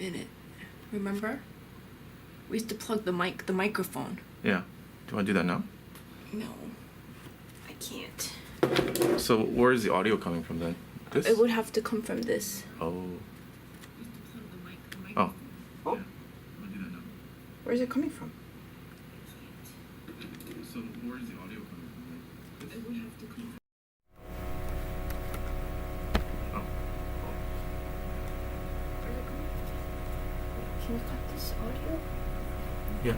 in it. Remember? We used to plug the microphone. Yeah. Do you want to do that now? No, I can't. So where is the audio coming from then? This? It would have to come from this. Oh. Oh. Oh. Yeah. Where's it coming from? So where is the audio coming from? It would have to come from. Oh. Where's it coming from? Can you cut this audio? Yeah.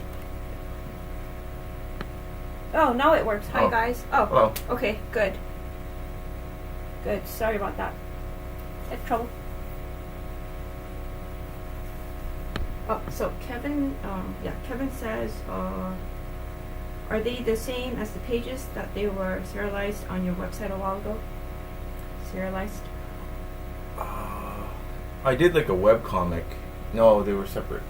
Oh, now it works. Hi, Oh. guys. Oh, Hello. Okay, good. Good. Sorry about that. Had trouble. Oh, so Kevin, Kevin says, are they the same as the pages that they were serialized on your website a while ago? Serialized? I did like a webcomic. No, they were separate.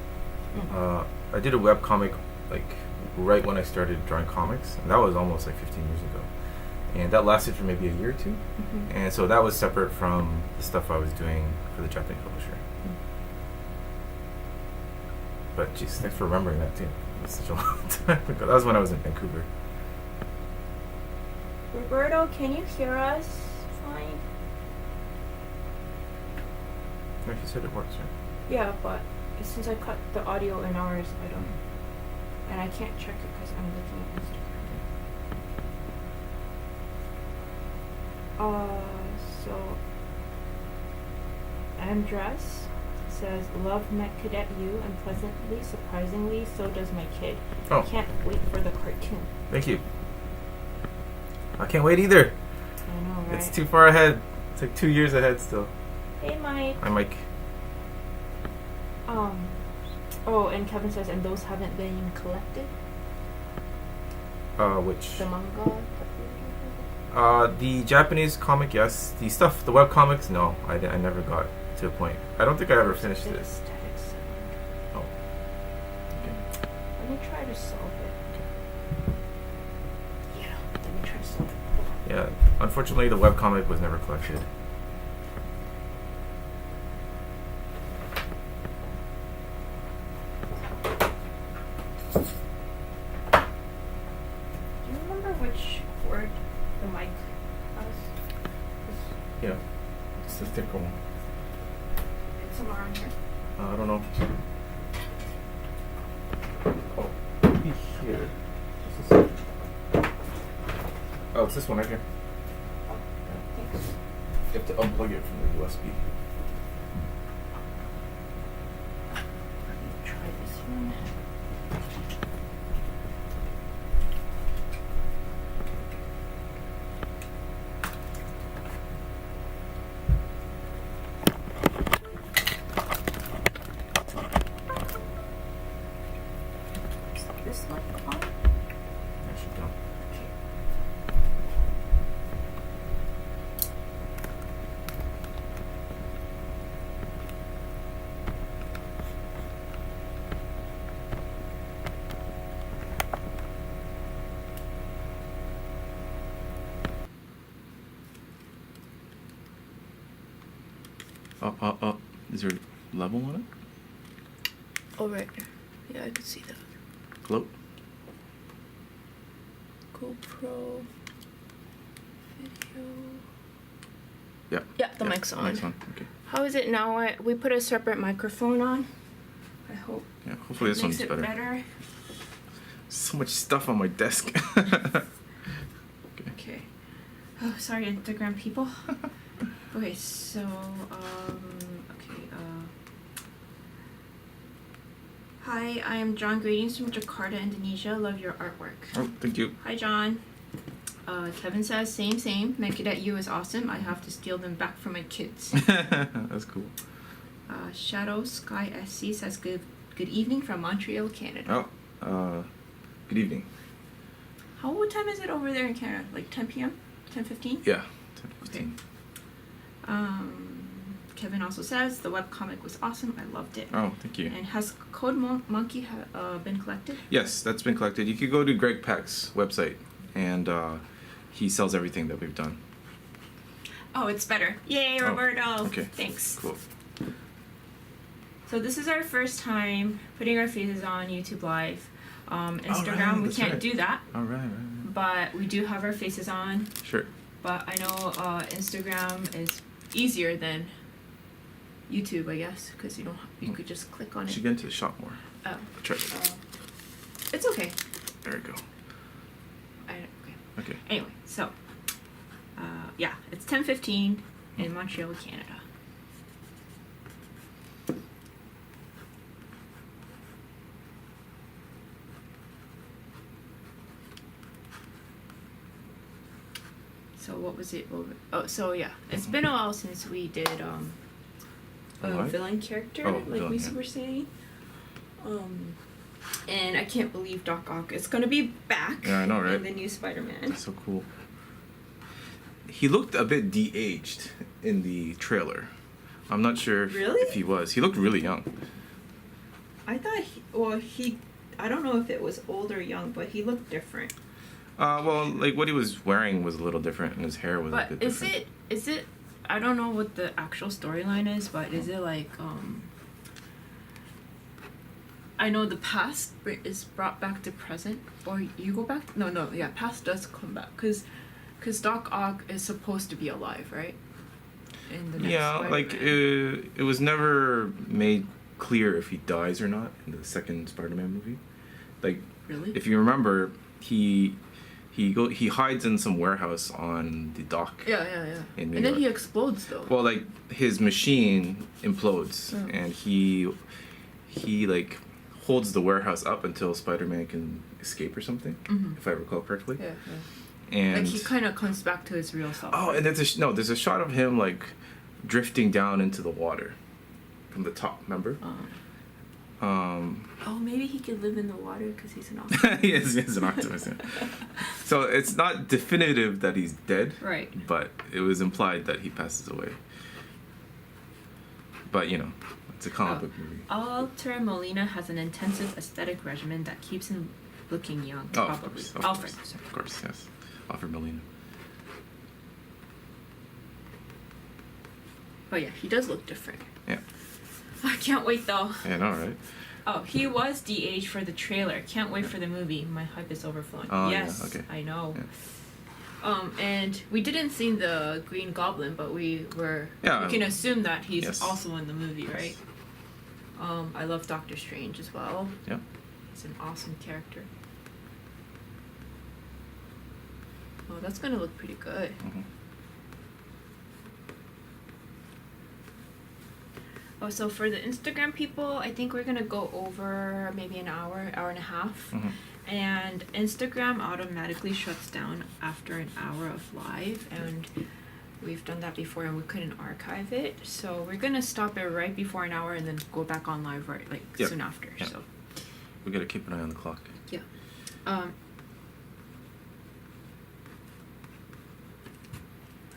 I did a webcomic like right when I started drawing comics, and that was almost like 15 years ago. And that lasted for maybe a year or two. Mm-hmm. And so that was separate from the stuff I was doing for the Japanese publisher. But geez, thanks for remembering that too. It was such a long time ago. That was when I was in Vancouver. Roberto, can you hear us fine? Like you said, it works, right? Yeah, but since I cut the audio in ours, I don't. And I can't check it because I'm looking at Instagram. So Andres says, love Met Cadet U, and pleasantly, surprisingly, so does my kid. Oh. Can't wait for the cartoon. Thank you. I can't wait either. I know, right? It's too far ahead. It's like 2 years ahead still. Hey, Mike. Hi, Mike. Oh, and Kevin says, and those haven't been collected? Which? The manga? The Japanese comic, yes. The stuff, the web comics, no. I never got to a point. I don't think I ever finished this. Oh. Okay. Let me try to solve it. Yeah, let me try to solve it. Yeah, unfortunately, the web comic was never collected. Do you remember which word the mic has? Yeah, it's the thicker one. It's somewhere around here. I don't know. Oh, maybe here. Just a second. Oh, it's this one right here. Oh, thanks. You have to unplug it from the USB. Let me try this one. Is this mic on? Actually, don't. Is there a level on it? Oh, right. Yeah, I could see that. Gloat? GoPro video. Yeah. Yeah, the mic's on. Mic's on. Okay. How is it now? We put a separate microphone on. I hope. Yeah, hopefully this one's makes better. it better. So much stuff on my desk. Okay. Oh, sorry, Instagram people. Okay, so, hi, I am John. Greetings from Jakarta, Indonesia. Love your artwork. Oh, thank you. Hi, John. Kevin says, same. Make That You is awesome. I have to steal them back from my kids. That's cool. Shadow Sky SC says, good evening from Montreal, Canada. Oh, good evening. What time is it over there in Canada? Like 10 p.m.? 10:15? Yeah, 10:15. Kevin also says the webcomic was awesome. I loved it. Oh, thank you. And has Code Monkey been collected? Yes, that's been collected. You could go to Greg Peck's website, and he sells everything that we've done. Oh, it's better. Yay, Roberto. Okay. Thanks. Cool. So this is our first time putting our faces on YouTube Live. Instagram, we that's can't right. do that, All right. but we do have our faces on. Sure. But I know Instagram is easier than YouTube, I guess, because you could just click on You it. should get into the shot more. Oh. Try it. It's okay. There we go. Okay. Okay. Anyway, so yeah, it's 10:15 in Montreal, Canada. So what was it? Oh, so yeah, it's been a while since we did a villain character, like villain, we yeah. were saying. And I can't believe Doc Ock is gonna be back. Yeah, I know, right? In the new Spider-Man. That's so cool. He looked a bit de-aged in the trailer. I'm not sure if he was. He looked really young. I thought I don't know if it was old or young, but he looked different. Well, like what he was wearing was a little different, and his hair was a bit different. Is it? I don't know what the actual storyline is, but is it like I know the past is brought back to present, or you go back? No, yeah, past does come back, cause Doc Ock is supposed to be alive, right? In the next Spider-Man. Like it was never made clear if he dies or not in the second Spider-Man movie. Like, really? if you remember, he hides in some warehouse on the dock. Yeah. In New And then York. he explodes though. Well, like his machine implodes, Oh. and he like holds the warehouse up until Spider-Man can escape or something, if I recall correctly. Yeah. And Like he kind of comes back to his real self. oh, and there's a shot of him like drifting down into the water from the top. Remember? Oh, maybe he could live in the water because he's an octopus. He's an octopus. Yeah. So it's not definitive that he's dead, Right. but it was implied that he passes away. But it's a comic book movie. Alter Molina has an intensive aesthetic regimen that keeps him looking young. Oh, probably. of course, Alfred. of course, yes. Alfred Molina. But yeah, he does look different. Yeah. I can't wait though. Yeah, I know, right? Oh, he was de-aged for the trailer. Can't wait for the movie. My hype is overflowing. Oh, yes, yeah, okay. I know. Yeah. And we didn't see the Green Goblin, but we can assume that he's also in the movie, right? I love Doctor Strange as well. Yeah. He's an awesome character. Oh, that's gonna look pretty good. Oh, so for the Instagram people, I think we're gonna go over maybe an hour and a half. And Instagram automatically shuts down after an hour of live, and we've done that before and we couldn't archive it. So we're gonna stop it right before an hour and then go back on live soon after. Yep. So We gotta keep an eye on the clock. yeah. I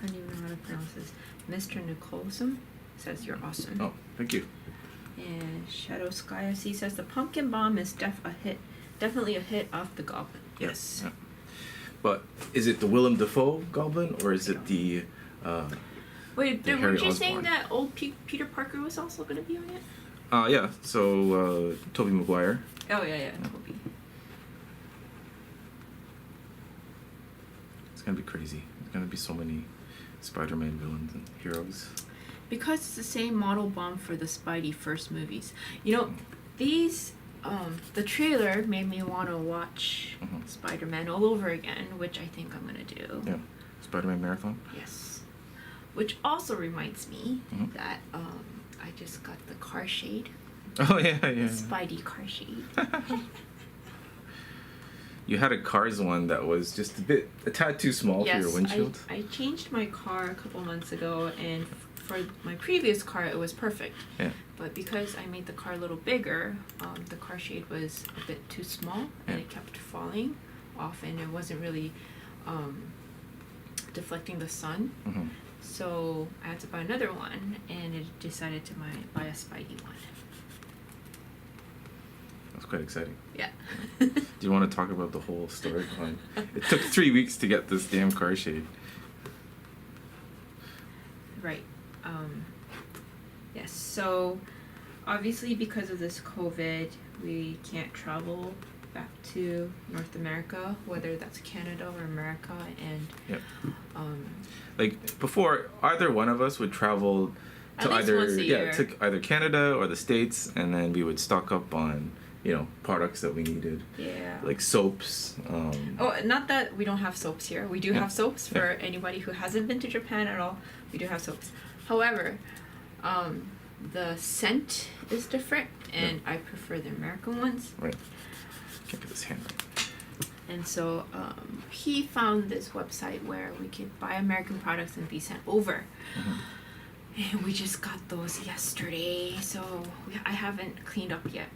don't even know how to pronounce this. Mr. Nicholson says you're awesome. Oh, thank you. And Shadow Sky FC says the pumpkin bomb is definitely a hit off the Goblin. Yes. Yeah. But is it the Willem Dafoe Goblin or is it the Wait, the weren't Harry you saying Osborn? that old Peter Parker was also going to be on it? Yeah. So Tobey Maguire. Oh yeah, Toby. It's gonna be crazy. There's gonna be so many Spider-Man villains and heroes. Because it's the same model bomb for the Spidey first movies. These the trailer made me want to watch Spider-Man all over again, which I think I'm gonna do. Yeah. Spider-Man Marathon. Yes. Which also reminds me that I just got the car shade. Oh yeah. The Spidey car shade. You had a Cars one that was just a tad too small for your windshield. I changed my car a couple months ago, and for my previous car it was perfect. Yeah. But because I made the car a little bigger, the car shade was a bit too small, and it kept falling off, and it wasn't really deflecting the sun. So I had to buy another one, and it decided to buy a Spidey one. That's quite exciting. Yeah. Do you want to talk about the whole story behind? It took 3 weeks to get this damn car shade. Right. Yes. So obviously because of this COVID, we can't travel back to North America, whether that's Canada or America, and Yep. Like before, either one of us would travel to to either Canada or the States, and then we would stock up on products that we needed. Yeah. Like soaps. Oh, not that we don't have soaps here. We do Yeah. have soaps for Yeah. anybody who hasn't been to Japan at all. We do have soaps. However, the scent is different, and I prefer the American ones. Right. Can't get this hand right. And so he found this website where we could buy American products and be sent over. And we just got those yesterday, so I haven't cleaned up yet.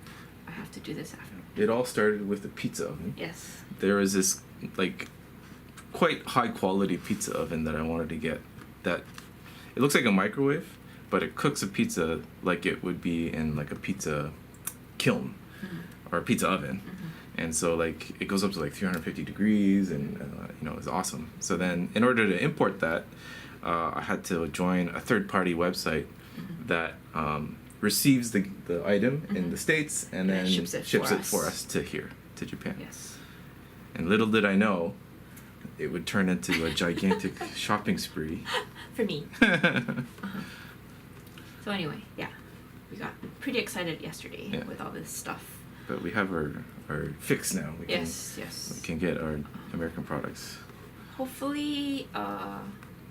I have to do this after. It all started with the pizza oven. Yes. There was this quite high quality pizza oven that I wanted to get. That it looks like a microwave, but it cooks a pizza like it would be in like a pizza kiln or a pizza oven. And so it goes up to 350 degrees, and it's awesome. So then in order to import that, I had to join a third-party website that receives the item in the States and then ships it for us to here, to Japan. Yes. And little did I know, it would turn into a gigantic shopping spree. For me. So anyway, yeah. We got pretty excited yesterday with all this stuff. But we have our fix now. We yes. can get our American products. Hopefully, I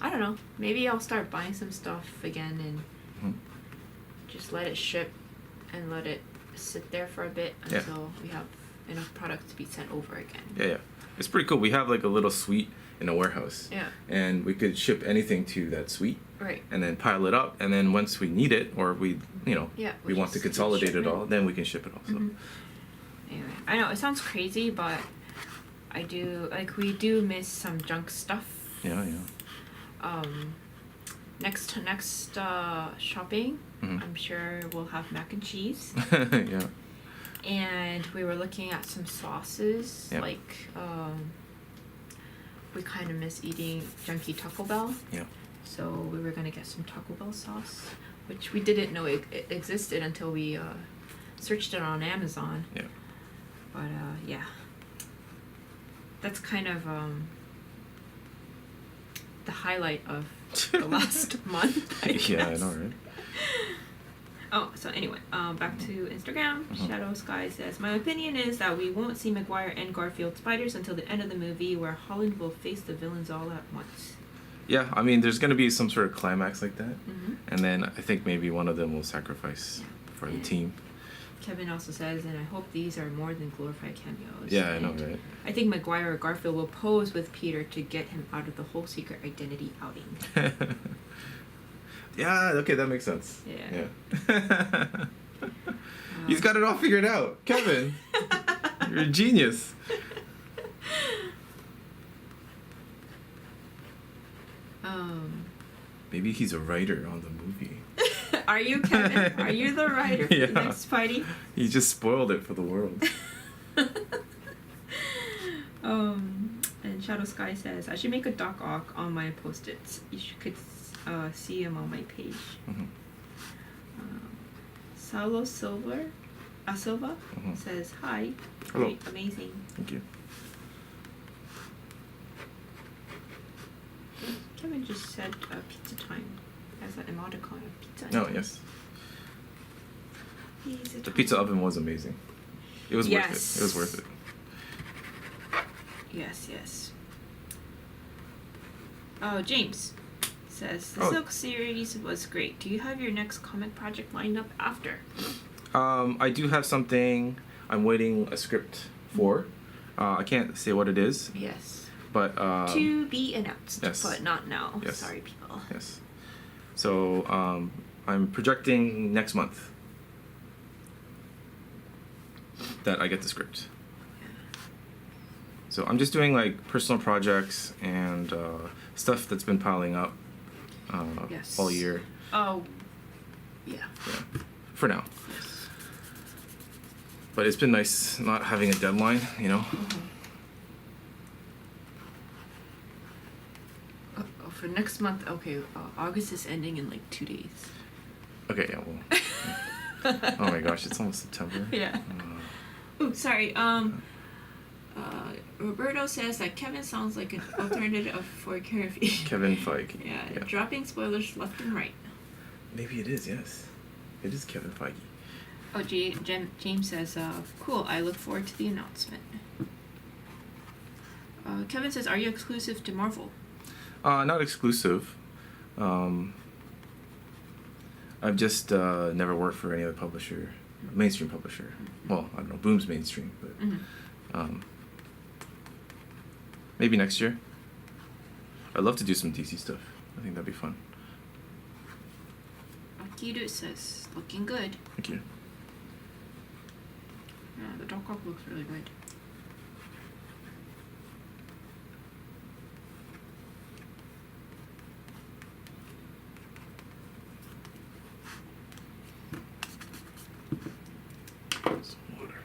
don't know. Maybe I'll start buying some stuff again and just let it ship and let it sit there for a bit until we have enough product to be sent over again. Yeah. It's pretty cool. We have a little suite in a warehouse. Yeah. And we could ship anything to that suite. Right. And then pile it up, and then once we need it, or we want to consolidate it all, then we can ship it all. So. Anyway, I know it sounds crazy, but we do miss some junk stuff. Yeah. Next shopping, I'm sure we'll have mac and cheese. Yeah. And we were looking at some sauces, we kind of miss eating junky Taco Bell. Yeah. So we were gonna get some Taco Bell sauce, which we didn't know it existed until we searched it on Amazon. Yeah. But yeah, that's kind of the highlight of the last month. I guess. Yeah, I know, right? Oh, so anyway, back to Instagram. Shadow Sky says, my opinion is that we won't see Maguire and Garfield spiders until the end of the movie, where Holland will face the villains all at once. Yeah, I mean, there's going to be some sort of climax like that. And then I think maybe one of them will sacrifice for the team. Kevin also says, and I hope these are more than glorified cameos. Yeah, I know, right? I think Maguire or Garfield will pose with Peter to get him out of the whole secret identity outing. Yeah, okay, that makes sense. Yeah. He's got it all figured out. Kevin, you're a genius. Maybe he's a writer on the movie. Are you, Kevin? Are you the writer for the next Spidey? He just spoiled it for the world. And Shadow Sky says, I should make a Doc Ock on my post-its. You could see him on my page. Saulo Silva says, hi. Hello. Great, amazing. Thank you. Kevin just said pizza time as an emoticon of pizza. Oh, yes. The pizza oven was amazing. It was worth it. It was worth it. Yes. Oh, James says, the Silk series was great. Do you have your next comic project lined up after? I do have something I'm waiting a script for. I can't say what it is. Yes. But to be announced, yes. but not now. Yes. Sorry, people. Yes. So I'm projecting next month that I get the script. So I'm just doing personal projects and stuff that's been piling up all year. Oh, yeah. For now. Yes. But it's been nice not having a deadline, For next month, okay, August is ending in 2 days. Okay, yeah, well. Oh my gosh, it's almost September. Yeah. Oh, sorry. Roberto says that Kevin sounds like an alternative for Kirby. Kevin Feige. Yeah, dropping spoilers left and right. Maybe it is, yes. It is Kevin Feige. Oh, James says, cool, I look forward to the announcement. Kevin says, are you exclusive to Marvel? Not exclusive. I've just never worked for any other publisher, mainstream publisher. Well, I don't know, Boom's mainstream, but maybe next year. I'd love to do some DC stuff. I think that'd be fun. Akiru says, looking good. Thank you. Yeah, the Dark Hawk looks really good. Some water.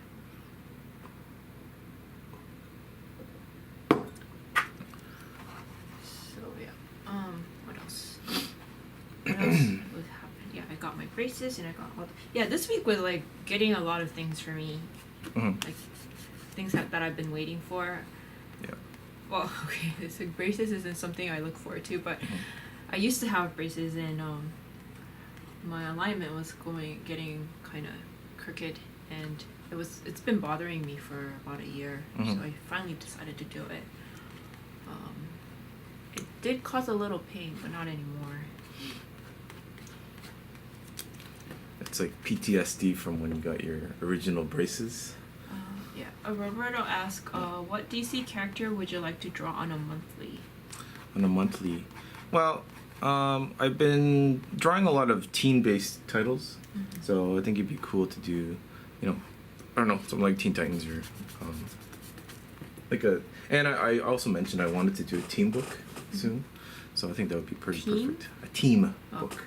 So yeah, what else? What else would happen? Yeah, I got my braces and I got all. This week was like getting a lot of things for me, like things that I've been waiting for. Yeah. Well, okay, so braces isn't something I look forward to, but I used to have braces and my alignment was getting kind of crooked, and it's been bothering me for about a year. So I finally decided to do it. It did cause a little pain, but not anymore. It's like PTSD from when you got your original braces. Yeah. Roberto asked, what DC character would you like to draw on a monthly? On a monthly? Well, I've been drawing a lot of teen-based titles, so I think it'd be cool to do, I don't know, something like Teen Titans or and I also mentioned I wanted to do a team book soon, so I think that would be pretty perfect. A team book.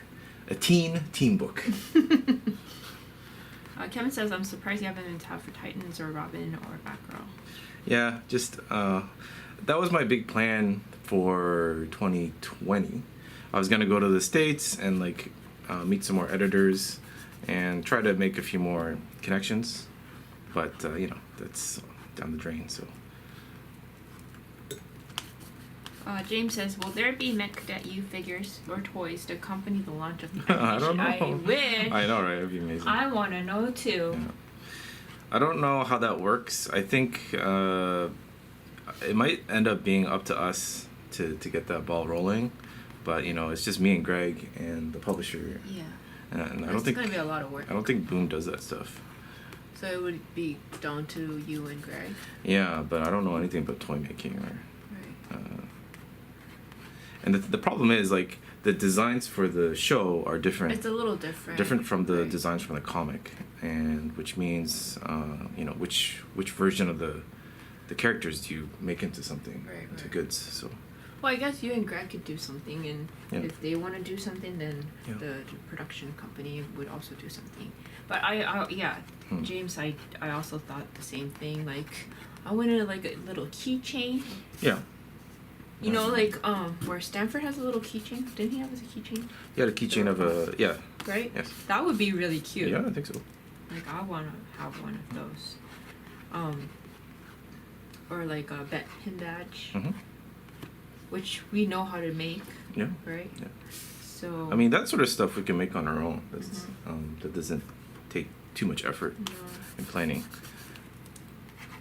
A team book. Kevin says, I'm surprised you haven't been tapped for Titans or Robin or Batgirl. Yeah, just, that was my big plan for 2020. I was going to go to the States and, meet some more editors and try to make a few more connections. But, that's down the drain, so. James says, will there be Mech.U figures or toys to accompany the launch of the animation? I don't know. I wish. I know, right? It'd be amazing. I want to know, too. Yeah. I don't know how that works. I think it might end up being up to us to get that ball rolling. But, it's just me and Greg and the publisher. Yeah. And I don't it's think... going to be a lot of work. I don't think Boom does that stuff. So it would be down to you and Greg? Yeah, but I don't know anything about toy making or... Right. And the problem is, the designs for the show are different. It's a little different. Different from the designs from the comic, and which means, which version of the characters do you make into something, into goods? So. Well, I guess you and Greg could do something, and if they want to do something, then Yeah. the production company would also do something. But James, I also thought the same thing. I wanted a little keychain. Yeah. You know, where Stanford has a little keychain. Didn't he have a keychain? He had a keychain of a Right? Yes. That would be really cute. Yeah, I think so. I want to have one of those. Or a pin badge. Which we know how to make. Yeah. Right? Yeah. So. I mean, that sort of stuff we can make on our own. That's, that doesn't take too much effort in planning.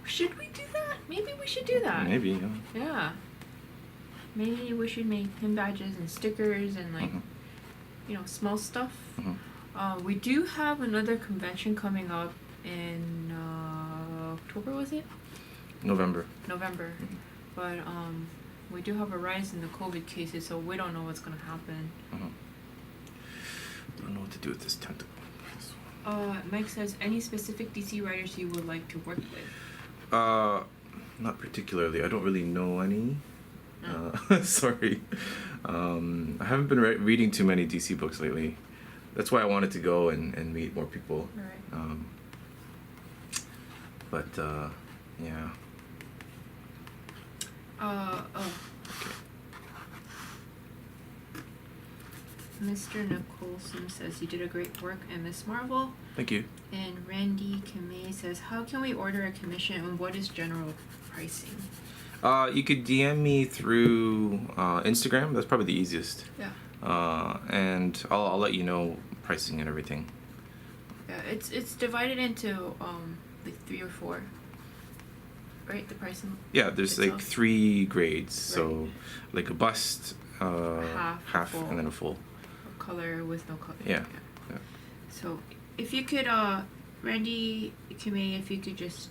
Should we do that? Maybe we should do that. Maybe, yeah. Yeah. Maybe we should make pin badges and stickers and small stuff. We do have another convention coming up in October, was it? November. But we do have a rise in the COVID cases, so we don't know what's gonna happen. I don't know what to do with this tentacle. Mike says, any specific DC writers you would like to work with? Not particularly. I don't really know any. Sorry. I haven't been reading too many DC books lately. That's why I wanted to go and meet more people. Right. Yeah. Okay. Mr. Nicholson says you did a great work in Miss Marvel. Thank you. And Randy Kamei says, how can we order a commission and what is general pricing? You could DM me through Instagram. That's probably the easiest. Yeah. And I'll let you know pricing and everything. Yeah, it's divided into like 3 or 4. Right, the pricing. Yeah, there's itself. like 3 grades. So Right. like a bust, half, full. and then a full. Or color with no color. Yeah. Yeah. So if you could, Randy Kamei, if you could just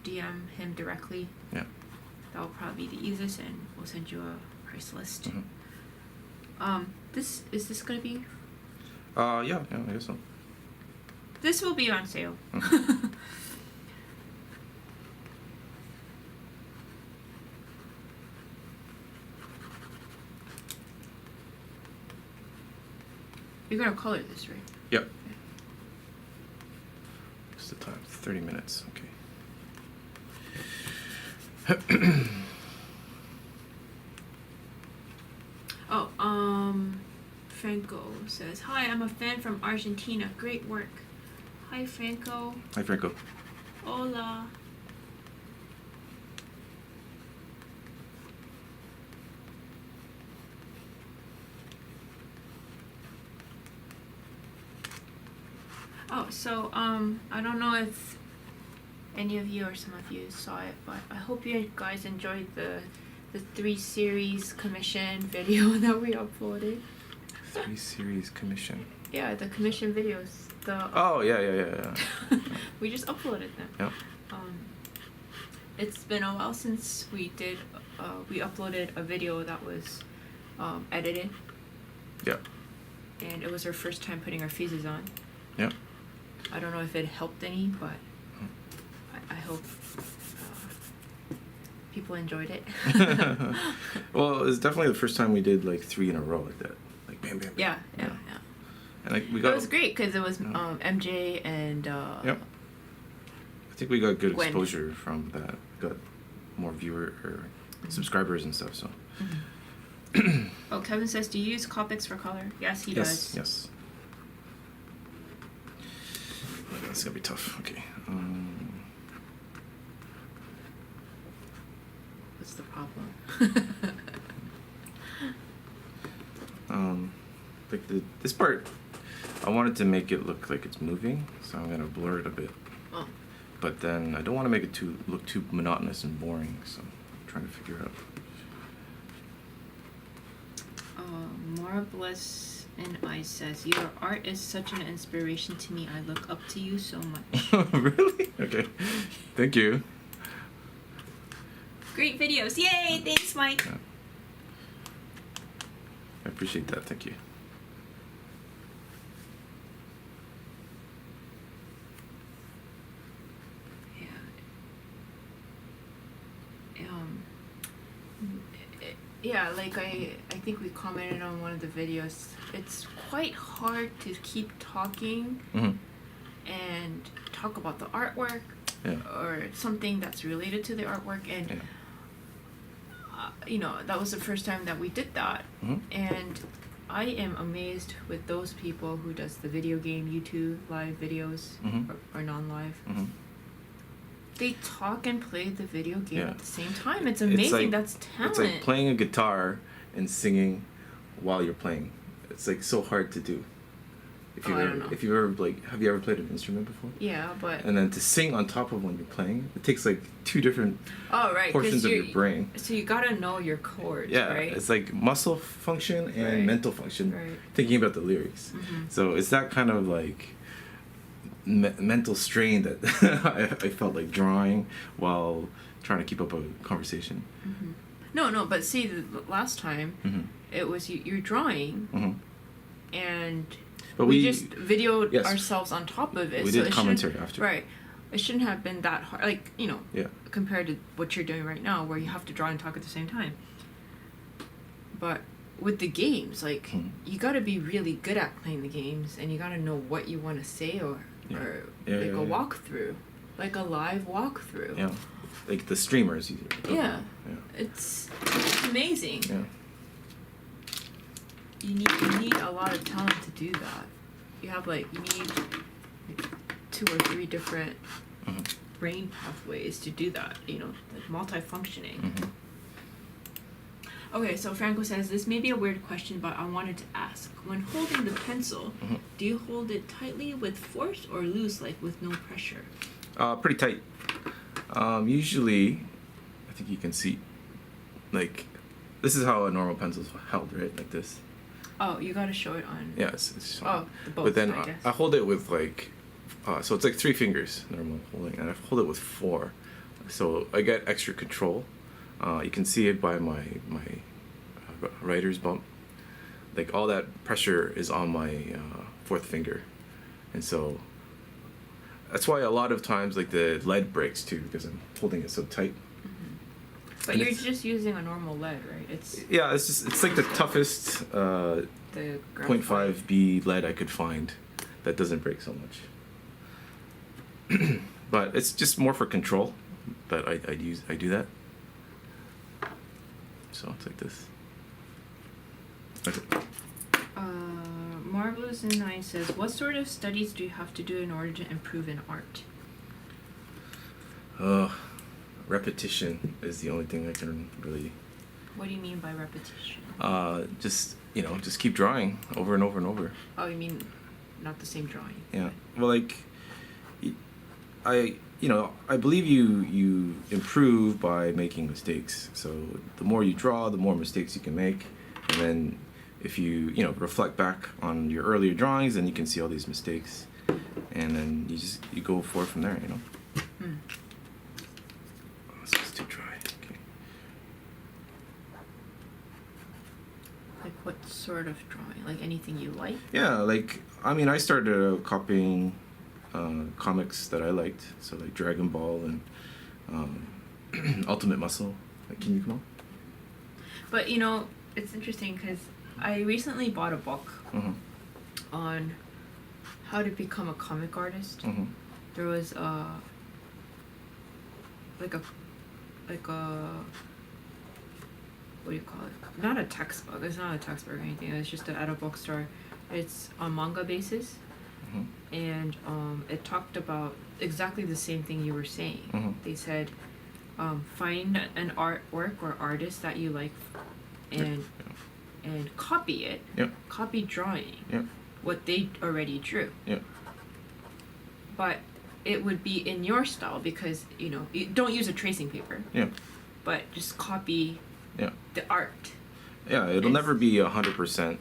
DM him directly. Yeah. That will probably be the easiest, and we'll send you a price list. Mm-hmm. Is this gonna be? Yeah, I guess so. This will be on sale. Mm-hmm. You're gonna color this, right? Yep. What's the time? 30 minutes. Okay. Franco says, hi, I'm a fan from Argentina. Great work. Hi, Franco. Hi, Franco. Hola. Oh, so, I don't know if any of you or some of you saw it, but I hope you guys enjoyed the 3 series commission video that we uploaded. 3 series commission. Yeah, the commission videos. Oh, yeah. We just uploaded them. Yep. It's been a while since we uploaded a video that was edited. Yep. And it was our first time putting our fuses on. Yep. I don't know if it helped any, but I hope people enjoyed it. Well, it's definitely the first time we did like 3 in a row like that. Like bam, bam, bam. Yeah. And like we got. It was great because it was MJ and. Yep. I think we got good Gwen. exposure from that. Got more subscribers and stuff. So. Mm-hmm. Oh, Kevin says, do you use Copics for color? Yes, he does. Yes. That's gonna be tough. Okay. What's the problem? Like this part, I wanted to make it look like it's moving, so I'm gonna blur it a bit. Oh. But then I don't want to make it look too monotonous and boring, so I'm trying to figure out. Marvelous and I says, your art is such an inspiration to me. I look up to you so much. Really? Okay. Thank you. Great videos. Yay! Thanks, Mike. Yeah. I appreciate that. Thank you. Yeah, like I think we commented on one of the videos. It's quite hard to keep talking and talk about the artwork or something that's related to the artwork. And, that was the first time that we did that. And I am amazed with those people who does the video game YouTube live videos or non-live. They talk and play the video game at the same time. It's amazing. That's talent. It's like playing a guitar and singing while you're playing. It's like so hard to do. If you have you ever played an instrument before? Yeah, but and then to sing on top of when you're playing, it takes like 2 different portions of your brain. So you gotta know your chords, right? It's like muscle function and mental function, thinking about the lyrics. So it's that kind of like mental strain that I felt like drawing while trying to keep up a conversation. No, but see, the last time it was you're drawing, and we just videoed ourselves on top of it. We did commentary after. Right. It shouldn't have been that hard, like, compared to what you're doing right now, where you have to draw and talk at the same time. But with the games, like, you gotta be really good at playing the games, and you gotta know what you want to say or a walkthrough, like a live walkthrough. Yeah, like the streamers. It's amazing. you need a lot of talent to do that. You need like 2 or 3 different brain pathways to do that. Like multifunctioning. Okay, so Franco says, this may be a weird question, but I wanted to ask. When holding the pencil, do you hold it tightly with force or loose, like with no pressure? Pretty tight. Usually, I think you can see, like, this is how a normal pencil's held, right? Like this. Oh, you gotta show it on. Yeah, it's the both, but then I guess. I hold it with like, so it's like 3 fingers normal holding, and I hold it with 4, so I get extra control. You can see it by my writer's bump. Like all that pressure is on my 4th finger, and so that's why a lot of times like the lead breaks too, because I'm holding it so tight. But you're just using a normal lead, right? It's like the toughest the 0.5B lead I could find that doesn't break so much. But it's just more for control that I do that. So it's like this. Okay. Marvelous in 9 says, what sort of studies do you have to do in order to improve in art? Repetition is the only thing I can really. What do you mean by repetition? Just keep drawing over and over and over. Oh, you mean not the same drawing? Yeah. Well, like, I believe you improve by making mistakes. So the more you draw, the more mistakes you can make, and then if you reflect back on your earlier drawings, then you can see all these mistakes, and then you go forward from there. This is too dry. Okay. Like what sort of drawing? Like anything you like? Yeah, like I started copying comics that I liked, so like Dragon Ball and Ultimate Muscle. Like, can you come on? But it's interesting because I recently bought a book on how to become a comic artist. There was like a what do you call it? Not a textbook. It's not a textbook or anything. It's just at a bookstore. It's on manga basis, and it talked about exactly the same thing you were saying. They said, find an artwork or artist that you like, and copy it. Copy drawing. What they already drew. But it would be in your style because you don't use a tracing paper. But just copy the art. It'll never be 100%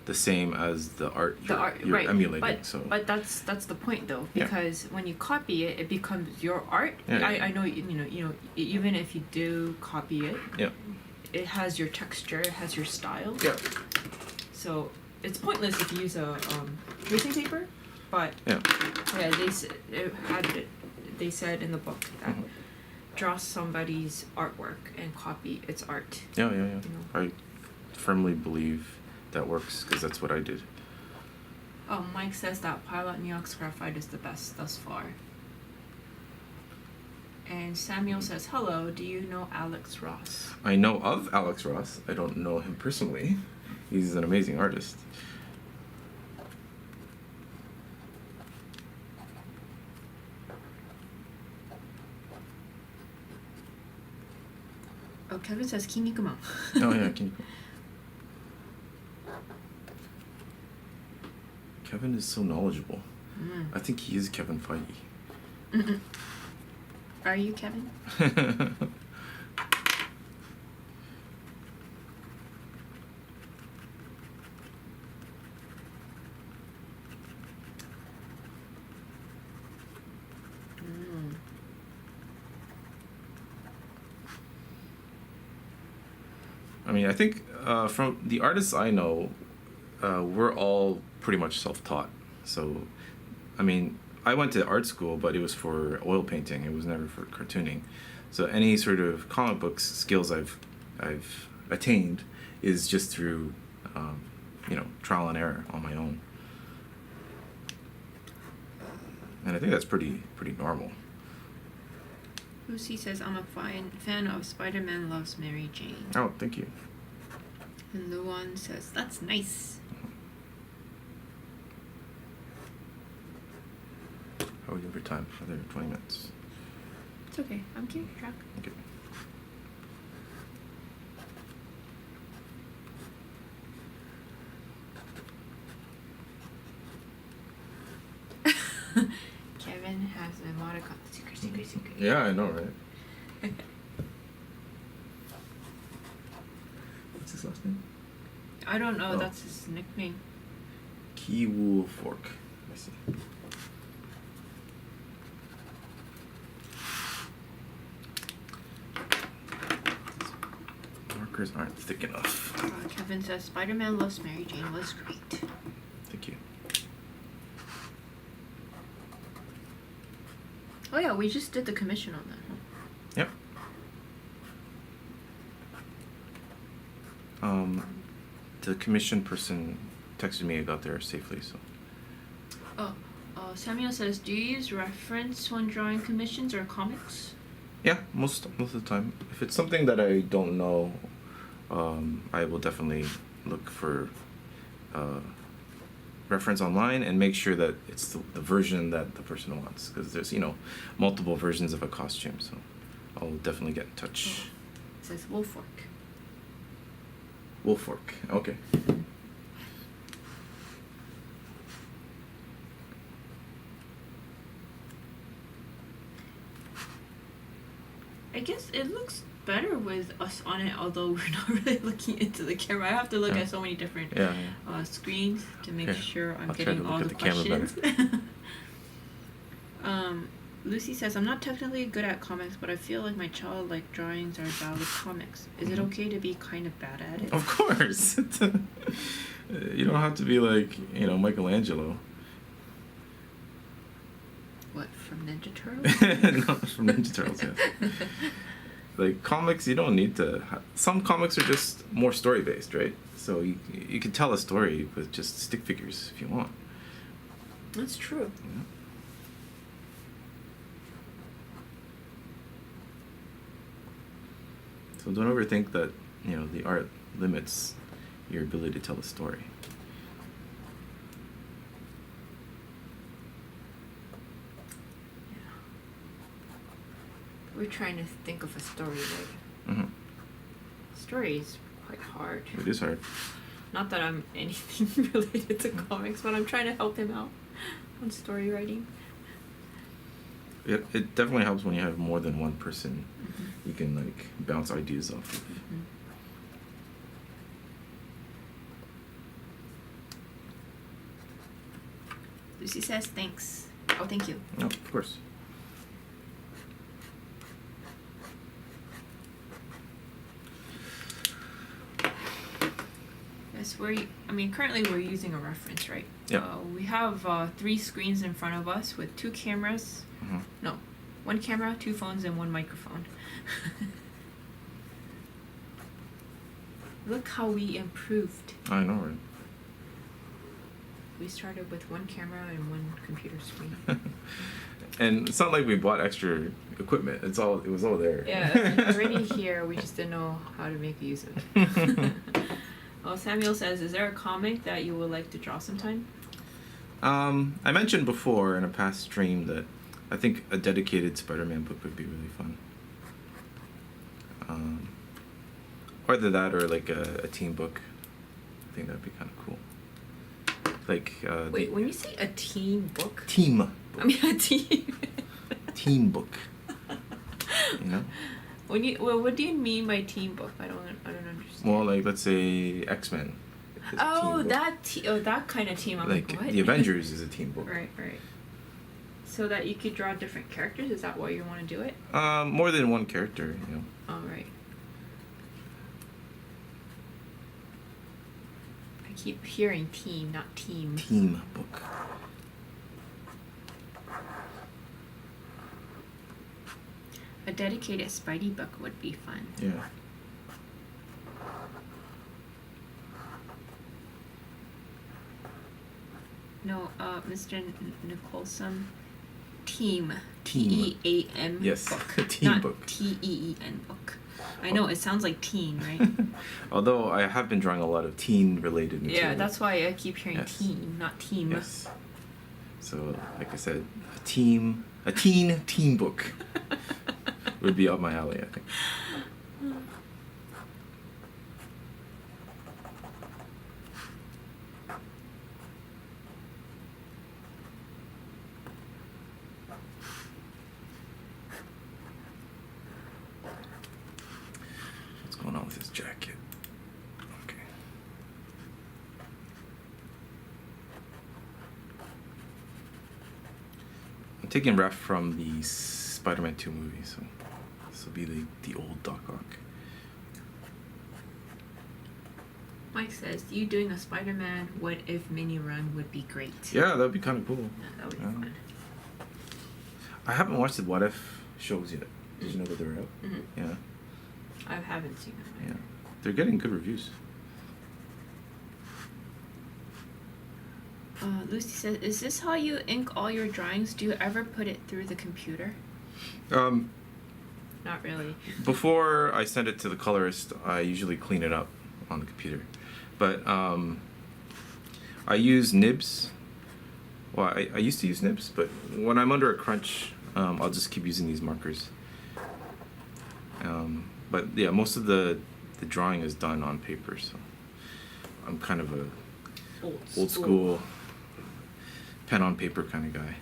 the same as the art you're right. emulating. But that's the point though, because when you copy it, it becomes your art. I know even if you do copy it, it has your texture, it has your style. So it's pointless if you use a tracing paper. But they said in the book that draw somebody's artwork and copy its art. I firmly believe that works because that's what I did. Oh, Mike says that Pilot Neox Graphite is the best thus far. And Samuel says, hello, do you know Alex Ross? I know of Alex Ross. I don't know him personally. He's an amazing artist. Oh, Kevin says Kinnikuman. Oh yeah, Kinnikuman. Kevin is so knowledgeable. I think he is Kevin Feige. Are you Kevin? I mean, I think from the artists I know, we're all pretty much self-taught. So, I mean, I went to art school, but it was for oil painting. It was never for cartooning. So any sort of comic books skills I've attained is just through, trial and error on my own. And I think that's pretty normal. Lucy says, I'm a fan of Spider-Man Loves Mary Jane. Oh, thank you. And Luan says, that's nice. How are we doing for time? Another 20 minutes. It's okay. I'm keeping track. Okay. Kevin has an emoticon. Secret. Yeah, I know, right? What's his last name? I don't know. Oh. That's his nickname. Kiwoo Fork. I see. Markers aren't thick enough. Kevin says Spider-Man loves Mary Jane was great. Thank you. Oh yeah, we just did the commission on that. Huh? Yep. The commission person texted me I got there safely, so. Samuel says, do you use reference when drawing commissions or comics? Yeah, most of the time. If it's something that I don't know, I will definitely look for reference online and make sure that it's the version that the person wants, because there's multiple versions of a costume, so I'll definitely get in touch. It says Wolfork. Wolfork, okay. I guess it looks better with us on it, although we're not really looking into the camera. I have to look at so many different screens to make sure I'm getting all the questions. Lucy says, I'm not technically good at comics, but I feel like my childlike drawings are valid comics. Is it okay to be kind of bad at it? Of course. You don't have to be like, Michelangelo. What, from Ninja Turtles? No, from Ninja Turtles, yeah. Like, comics, you don't need to... Some comics are just more story-based, right? So you can tell a story with just stick figures if you want. That's true. Yeah. So don't overthink that, the art limits your ability to tell a story. We're trying to think of a story, right? Mm-hmm. Story is quite hard. It is hard. Not that I'm anything related to comics, but I'm trying to help him out on story writing. It definitely helps when you have more than one person. Mm-hmm. You can bounce ideas off of. Mm-hmm. Lucy says thanks. Oh, thank you. Oh, of course. Yes, currently we're using a reference, right? Yeah. We have 3 screens in front of us with 2 cameras. Mm-hmm. No, 1 camera, 2 phones, and 1 microphone. Look how we improved. I know, right? We started with 1 camera and 1 computer screen. And it's not like we bought extra equipment. It was all there. Yeah, it's already here. We just didn't know how to make use of it. Oh, Samuel says, is there a comic that you would like to draw sometime? I mentioned before in a past stream that I think a dedicated Spider-Man book would be really fun. Either that or a team book. I think that'd be kind of cool. Wait, when you say a team book? Team book. I mean a team. Team book. What do you mean by team book? I don't understand. Well, let's say X-Men. Oh, that kind of team. I'm like, what? The Avengers is a team book. Right. So that you could draw different characters. Is that why you want to do it? More than one character, Oh, right. I keep hearing team, not team. Team book. A dedicated Spidey book would be fun. Yeah. No, Mr. Nicholson, Team. Team. T-E-A-M. Yes, book. team Not book. T-E-E-N book. I know, it sounds like teen, right? Although I have been drawing a lot of teen-related material. Yeah, that's why I keep hearing Yes. teen, not team. Yes. So, like I said, a teen book would be up my alley, I think. What's going on with this jacket? Okay. I'm taking ref from the Spider-Man 2 movie, so this will be the old Doc Ock. Mike says, you doing a Spider-Man What If mini run would be great. Yeah, that'd be kind of cool. Yeah, that would be Yeah. fun. I haven't watched the What If shows yet. Did you know that they're out? Mhm. Yeah. I haven't seen them. Yeah. They're getting good reviews. Lucy says, is this how you ink all your drawings? Do you ever put it through the computer? Not really. Before I send it to the colorist, I usually clean it up on the computer. But I use nibs. Well, I used to use nibs, but when I'm under a crunch, I'll just keep using these markers. But yeah, most of the drawing is done on paper, so I'm kind of a old school pen on paper kind of guy.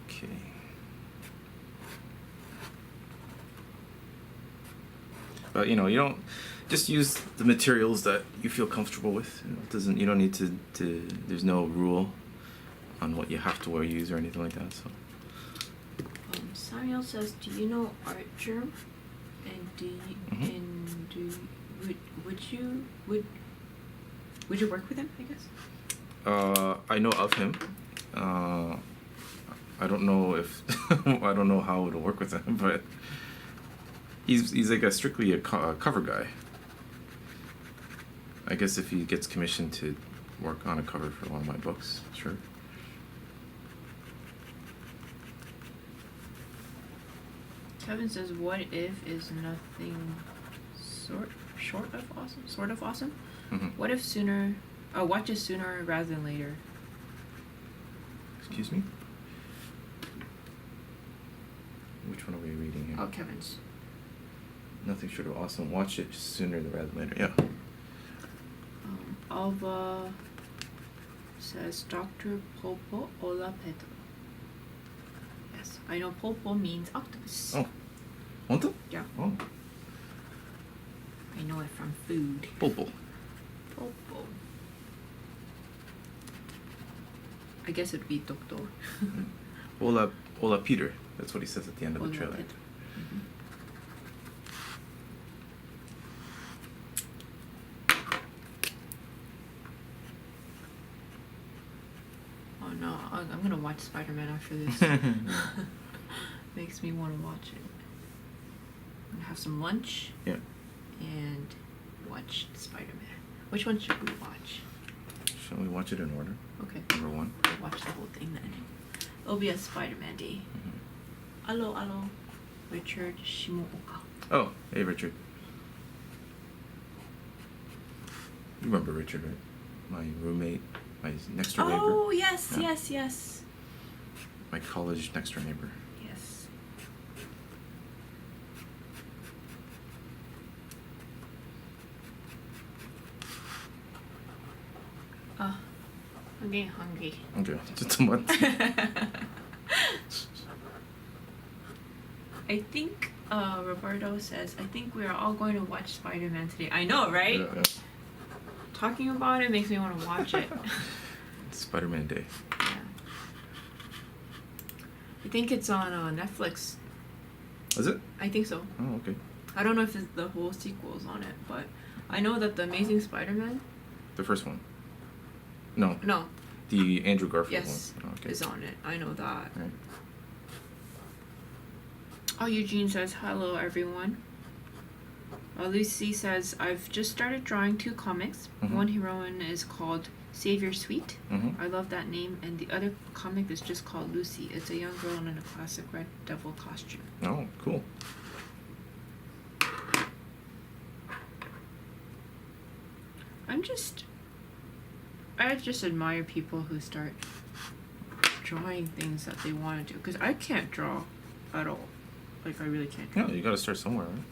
Okay. But you don't just use the materials that you feel comfortable with. You don't need to there's no rule on what you have to use or anything like that. So Samuel says, do you know Art Germ? And would you work with him, I guess? I know of him. I don't know if I don't know how to work with him, but he's like strictly a cover guy. I guess if he gets commissioned to work on a cover for one of my books, sure. Kevin says, what if is nothing short of awesome? Sort of awesome? Mm-hmm. What if watch it sooner rather than later? Excuse me? Which one are we reading here? Oh, Kevin's. Nothing short of awesome. Watch it sooner rather than later. Yeah. Alva says, Dr. Popo Ola Pedro. Yes, I know Popo means octopus. Oh. Honto? Yeah. Oh. I know it from food. Popo. Popo. I guess it'd be Doctor. Ola Peter. That's what he says at the end of the trailer. Mm-hmm. Oh no, I'm gonna watch Spider-Man after this. Makes me want to watch it. I'm gonna have some lunch. Yeah. And watch Spider-Man. Which one should we watch? Shall we watch it in order? Okay. Number one. We'll watch the whole thing then. It'll be a Spider-Man day. Mm-hmm. Hello. Richard Shimooka. Oh, hey Richard. You remember Richard, right? My roommate, my next door neighbor. Oh, yes, Yeah. yes. My college next door neighbor. Yes. I'm getting hungry. Okay, just a month. I think Roberto says, I think we are all going to watch Spider-Man today. I know, right? Yeah. Talking about it makes me want to watch it. It's Spider-Man Day. Yeah. I think it's on Netflix. Is it? I think so. Oh, okay. I don't know if the whole sequel's on it, but I know that the Amazing Spider-Man. The first one. No. No. The Andrew Garfield Yes. one. Oh, okay. Is on it. I know that. Right. Oh, Eugene says, hello, everyone. Lucy says, I've just started drawing 2 comics. One heroine is called Savior Sweet. I love that name. And the other comic is just called Lucy. It's a young girl in a classic Red Devil costume. Oh, cool. I just admire people who start drawing things that they want to do. Because I can't draw at all. Like, I really can't draw. Yeah, you gotta start somewhere, right?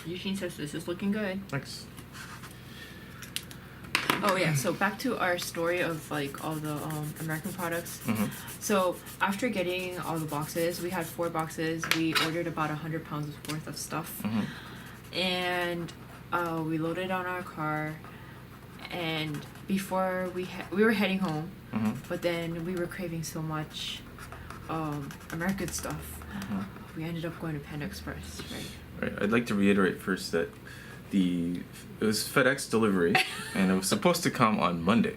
Yeah. Eugene says this is looking good. Thanks. Oh yeah, so back to our story of like all the American products. So after getting all the boxes, we had 4 boxes. We ordered about 100 pounds worth of stuff, and we loaded on our car. And before we were heading home, but then we were craving so much American stuff. We ended up going to Panda Express, right? Right. I'd like to reiterate first that it was FedEx delivery, and it was supposed to come on Monday.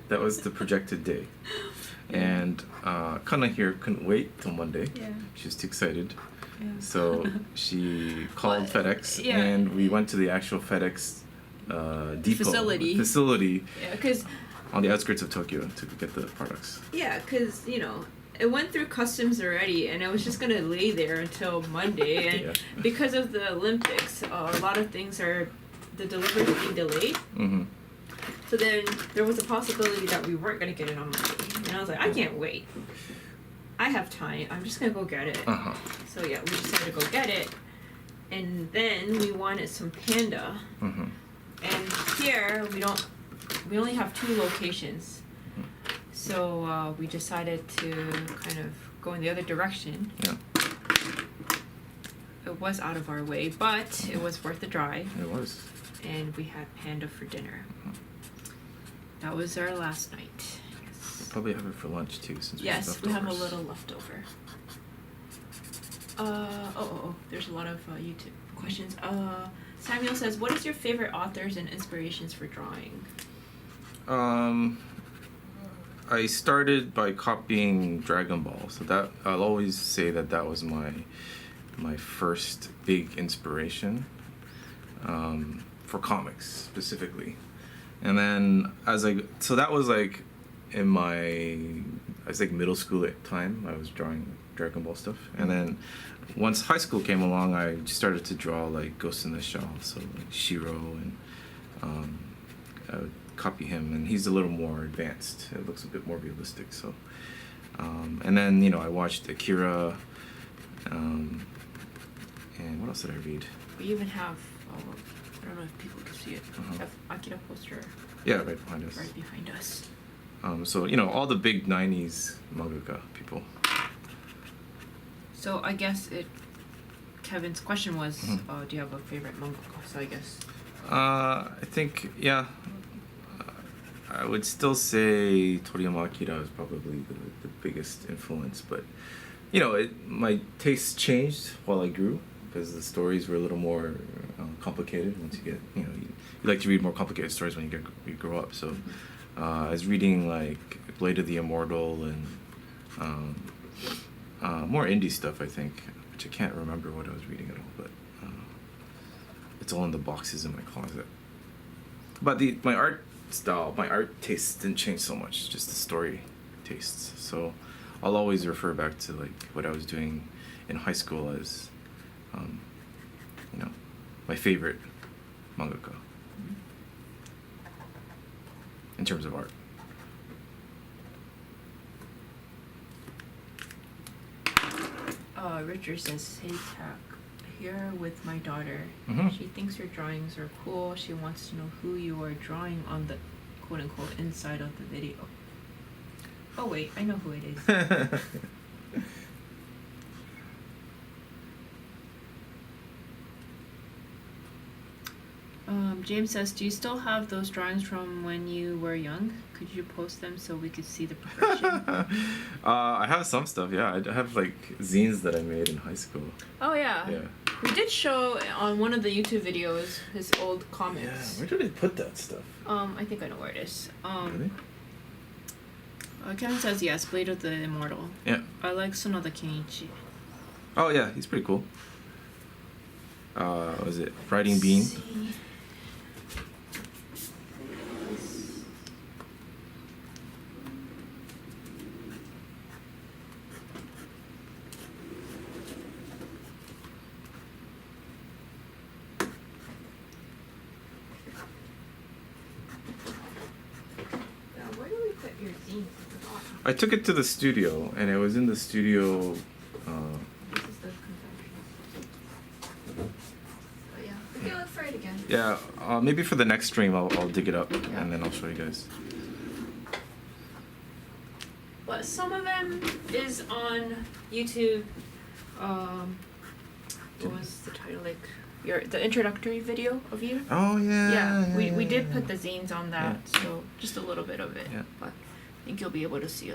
That was the projected day. And Kana here couldn't wait till Monday. Yeah. She was too excited. Yeah. So she called FedEx, and we went to the actual FedEx depot facility. Yeah, because on the outskirts of Tokyo to get the products. Yeah, because it went through customs already, and it was just gonna lay there until Monday. And because of the Olympics, a lot of things the delivery being delayed. So then there was a possibility that we weren't gonna get it on Monday, and I was like, I can't wait. I have time. I'm just gonna go get it. So yeah, we decided to go get it, and then we wanted some Panda. And here we only have 2 locations. So we decided to kind of go in the other direction. Yeah. It was out of our way, but it was worth the drive. It was. And we had Panda for dinner. That was our last night. Yes. We'll probably have it for lunch too, since yes, we have a little leftover. There's a lot of YouTube questions. Samuel says, what is your favorite authors and inspirations for drawing? I started by copying Dragon Ball, so that I'll always say that was my first big inspiration for comics specifically. And then so that was like in I was like middle school at time. I was drawing Dragon Ball stuff, and then once high school came along, I started to draw like Ghost in the Shell, so like Shiro, and I would copy him, and he's a little more advanced. It looks a bit more realistic. So, and then I watched Akira, and what else did I read? We even have I don't know if people can see it. We have Akira poster. Yeah, right behind us. Right behind us. So all the big '90s mangaka people. So I guess Kevin's question was, do you have a favorite mangaka? So I guess. I think I would still say Toriyama Akira is probably the biggest influence, but my tastes changed while I grew because the stories were a little more complicated. Once you get you like to read more complicated stories when you grow up. So I was reading like Blade of the Immortal and more indie stuff, I think, which I can't remember what I was reading at all, but it's all in the boxes in my closet. But my art style, my art tastes didn't change so much, just the story tastes. So I'll always refer back to like what I was doing in high school as my favorite mangaka in terms of art. Richard says, hey Tak, here with my daughter. She thinks your drawings are cool. She wants to know who you are drawing on the quote-unquote inside of the video. Oh wait, I know who it is. James says, do you still have those drawings from when you were young? Could you post them so we could see the progression? I have some stuff, yeah. I have like zines that I made in high school. Oh yeah. Yeah. We did show on one of the YouTube videos his old comics. Yeah, where did they put that stuff? I think I know where it is. Really? Kevin says yes, Blade of the Immortal. Yeah. I like Sonoda Kenichi. Oh yeah, he's pretty cool. Was it Riding Bean? Let's see. Where do we put your zines? I took it to the studio, and it was in the studio. This is the convention. But yeah, we can look for it again. Yeah, maybe for the next stream I'll dig it up, Yeah. and then I'll show you guys. But some of them is on YouTube. What was the title? Like the introductory video of you. Oh yeah. Yeah, we yeah, did yeah. put the zines on that, so just a little bit of it. Yeah. But I think you'll be able to see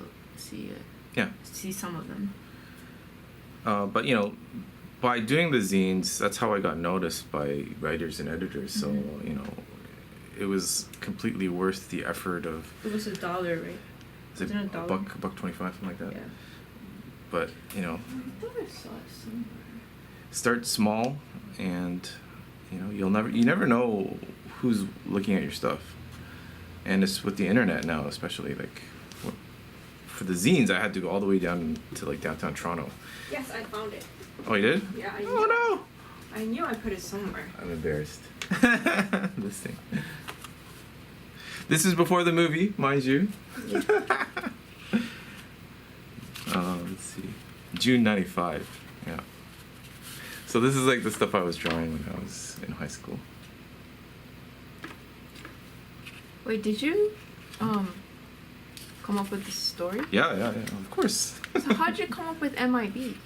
Yeah. see some of them. But you know, by doing the zines, that's how I got noticed by writers and editors. So Mhm. you know, it was completely worth the effort of. It was $1, right? Is it Wasn't it $1? $1.25, something like that. Yeah. But you know, I thought I saw it somewhere. start small, and you know you never know who's looking at your stuff, and it's with the internet now, especially like. For the zines, I had to go all the way down to like downtown Toronto. Yes, I found it. Oh, you did? Yeah, I Oh no! I knew I put it somewhere. I'm embarrassed. This thing. This is before the movie, mind you. Yeah. Let's see. June '95. Yeah. So this is like the stuff I was drawing when I was in high school. Wait, did you come up with this story? Yeah, of course. So how'd you come up with MIB?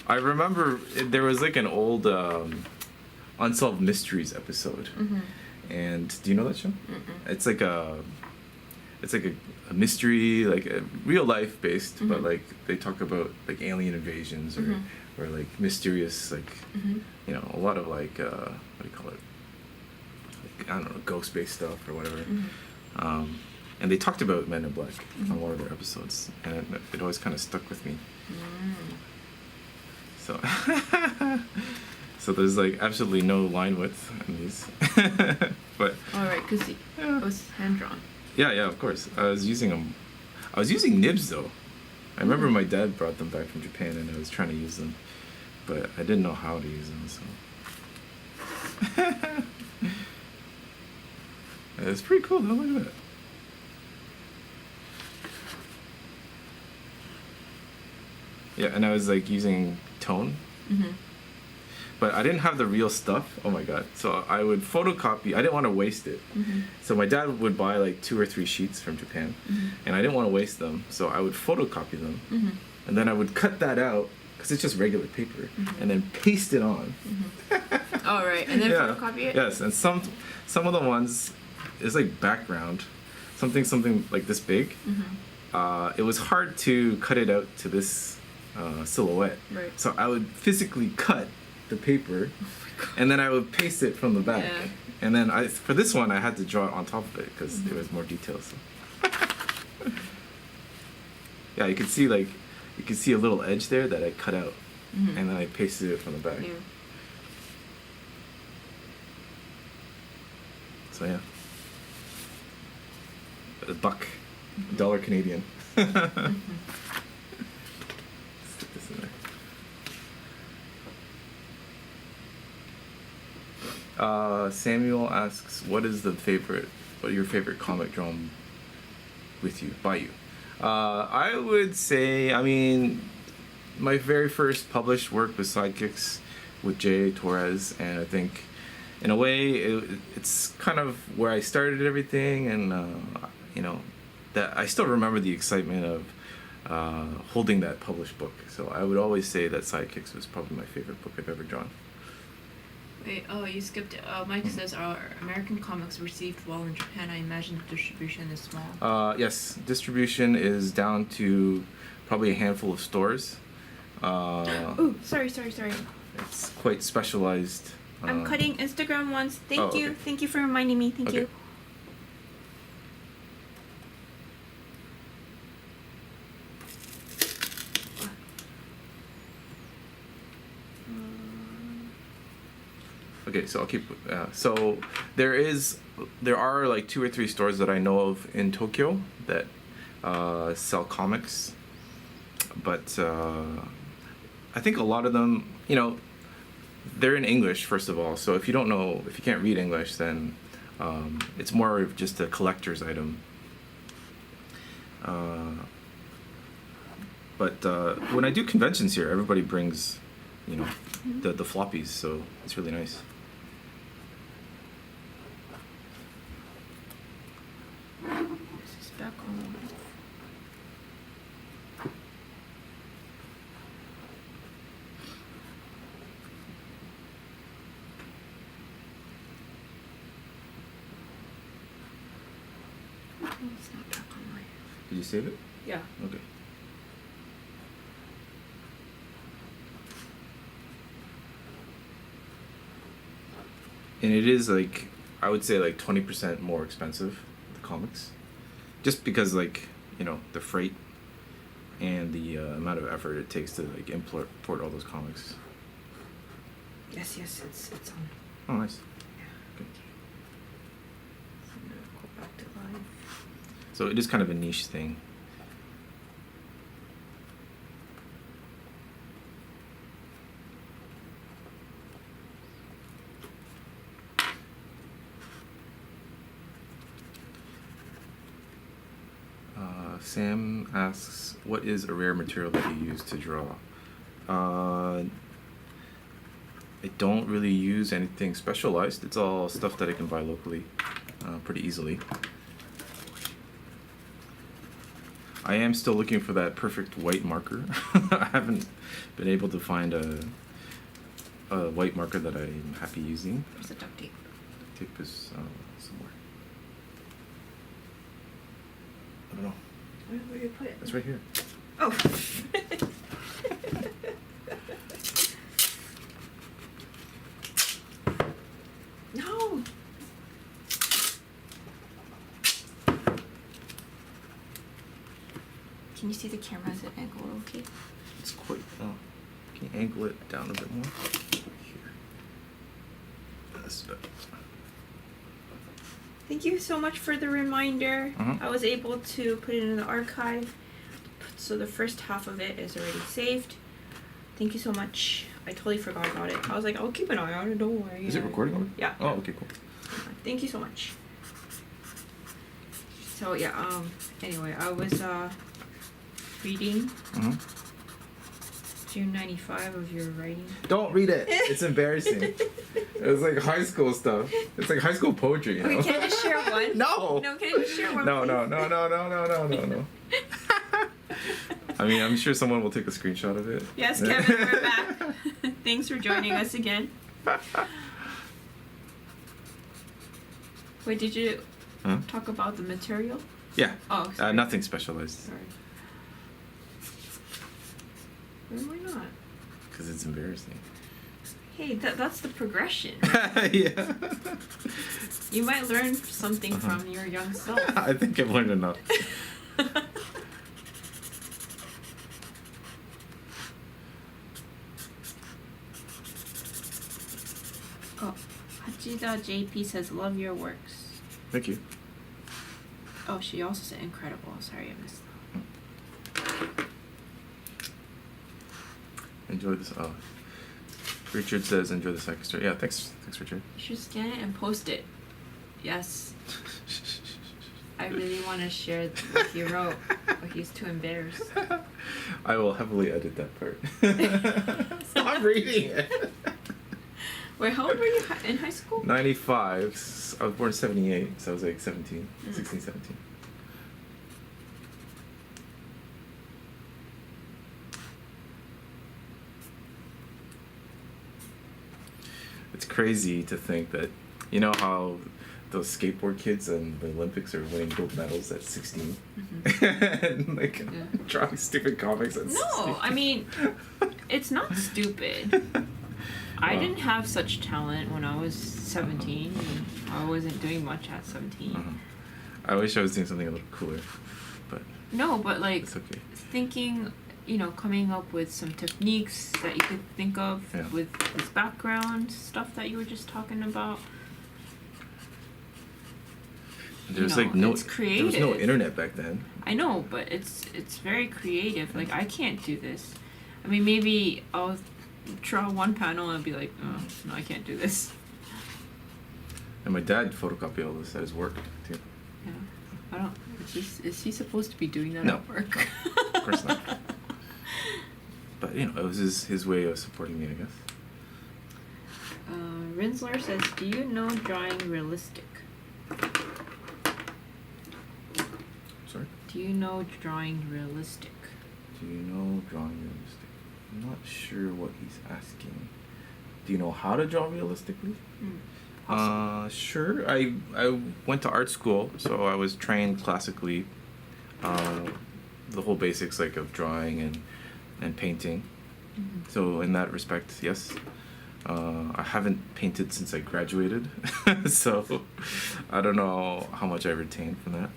I remember there was like an old Unsolved Mysteries episode. Mm-hmm. And do you know that show? Mm-mm. It's like a mystery, like a real life based, but Mhm. like they talk about like alien invasions or Mhm. or like mysterious, like Mm-hmm. you know, a lot of like what do you call it? Like, I don't know, ghost based stuff or whatever. Mm-hmm. And they talked about Men in Black Mhm. on one of their episodes, and it always kind of stuck with me. Mm. So so there's like absolutely no line width in these, but All right, because it yeah. was hand drawn. Yeah, of course. I was using them. I was using nibs though. I remember my dad brought them back from Japan, and I was trying to use them, but I didn't know how to use them. So it's pretty cool. Though. Look at that. Yeah, and I was like using tone, Mm-hmm. but I didn't have the real stuff. Oh my god! So I would photocopy. I didn't want to waste it. Mm-hmm. So my dad would buy like 2 or 3 sheets from Japan, Mm-hmm. and I didn't want to waste them. So I would photocopy them, Mm-hmm. and then I would cut that out because it's just regular paper, Mhm. and then paste it on. All right, and then Yeah. photocopy it. Yes, and some of the ones is like background, something like this big. Mm-hmm. It was hard to cut it out to this silhouette. Right. So I would physically cut the paper, and then I would paste it from the back. Yeah. And then for this one, I had to draw it on top of it because there was more details. Yeah, you could see a little edge there that I cut out, Mhm. and then I pasted it from the back. Yeah. So yeah, $1, $1 Canadian. Mhm. Stick this in there. Samuel asks, what are your favorite comic drawn by you? I would say, my very first published work was Sidekicks with J. Torres, and I think, in a way, it's kind of where I started everything, and that I still remember the excitement of holding that published book. So I would always say that Sidekicks was probably my favorite book I've ever drawn. Wait, you skipped it. Mike says, are American comics received well in Japan? I imagine the distribution is small. Yes, distribution is down to probably a handful of stores. Oh, sorry. It's quite specialized. I'm cutting Instagram ones. Thank you. Okay. Thank you for reminding me. Thank Okay. you. Okay, so I'll keep. So there are like 2 or 3 stores that I know of in Tokyo that sell comics, but I think a lot of them, they're in English first of all. So if you can't read English, then it's more of just a collector's item. But when I do conventions here, everybody brings, the floppies, so it's really nice. This is back on. Oh, it's not back online. Did you save it? Yeah. Okay. And it is like, I would say like 20% more expensive, the comics. Just because like, the freight and the amount of effort it takes to like import all those comics. Yes, it's on. Oh, nice. Yeah. Okay. So I'm gonna go back to live. So it is kind of a niche thing. Sam asks, what is a rare material that you use to draw? I don't really use anything specialized. It's all stuff that I can buy locally pretty easily. I am still looking for that perfect white marker. I haven't been able to find a white marker that I'm happy using. Where's the duct tape? Tape is somewhere. I don't know. Where do you put it? It's right here. Oh. No. Can you see the camera as an angle? Okay. It's quite. Oh, can you angle it down a bit more? Here. That's better. Thank you so much for the reminder. Mhm. I was able to put it in the archive. So the first half of it is already saved. Thank you so much. I totally forgot about it. I was like, I'll keep an eye on it, don't worry. Is it recording already? Yeah. Oh, okay, cool. Thank you so much. So yeah, anyway, I was reading Mm-hmm. June 95 of your writing. Don't read it. It's embarrassing. It's like high school stuff. It's like high school poetry, Okay, can I just share one? No. No, can I just share one? No. please? I mean, I'm sure someone will take a screenshot of it. Yes, Kevin, we're back. Thanks for joining us again. Wait, did you Huh? talk about the material? Yeah. Oh, sorry. Nothing specialized. Sorry. Why not? Because it's embarrassing. Hey, that's the progression. Yeah. You might learn something from your young self. I think I've learned enough. Oh, Hachida JP says, love your works. Thank you. Oh, she also said incredible. Sorry, I missed that. Enjoy this. Oh, Richard says, enjoy the second story. Yeah, thanks, Richard. You should scan it and post it. Yes. I really want to share what he wrote, but he's too embarrassed. I will heavily edit that part. Stop reading it. Wait, how old were you in high school? 95. I was born in 78, so I was like 17, 16, 17. It's crazy to think that, you know how those skateboard kids in the Olympics are winning gold medals at 16? And like drawing stupid comics at 16. No, I mean, it's not stupid. I didn't have such talent when I was 17. I wasn't doing much at 17. I wish I was doing something a little cooler, but No, but like it's okay. thinking coming up with some techniques that you could think of Yeah. with this background stuff that you were just talking about. There's it's there was no creative. internet back then. I know, but it's very creative. Like, I can't do this. I mean, maybe I'll draw one panel and be like, oh, no, I can't do this. And my dad photocopied all this at his work too. Yeah. I don't. Is he supposed to be doing that No. at work? Of course not. But it was his way of supporting me, I guess. Rinsler says, do you know drawing realistic? Sorry? Do you know drawing realistic? Do you know drawing realistic? I'm not sure what he's asking. Do you know how to draw realistically? Sure. I went to art school, so I was trained classically. The whole basics like of drawing and painting. Mm-hmm. So in that respect, yes. I haven't painted since I graduated, so I don't know how much I retained from that.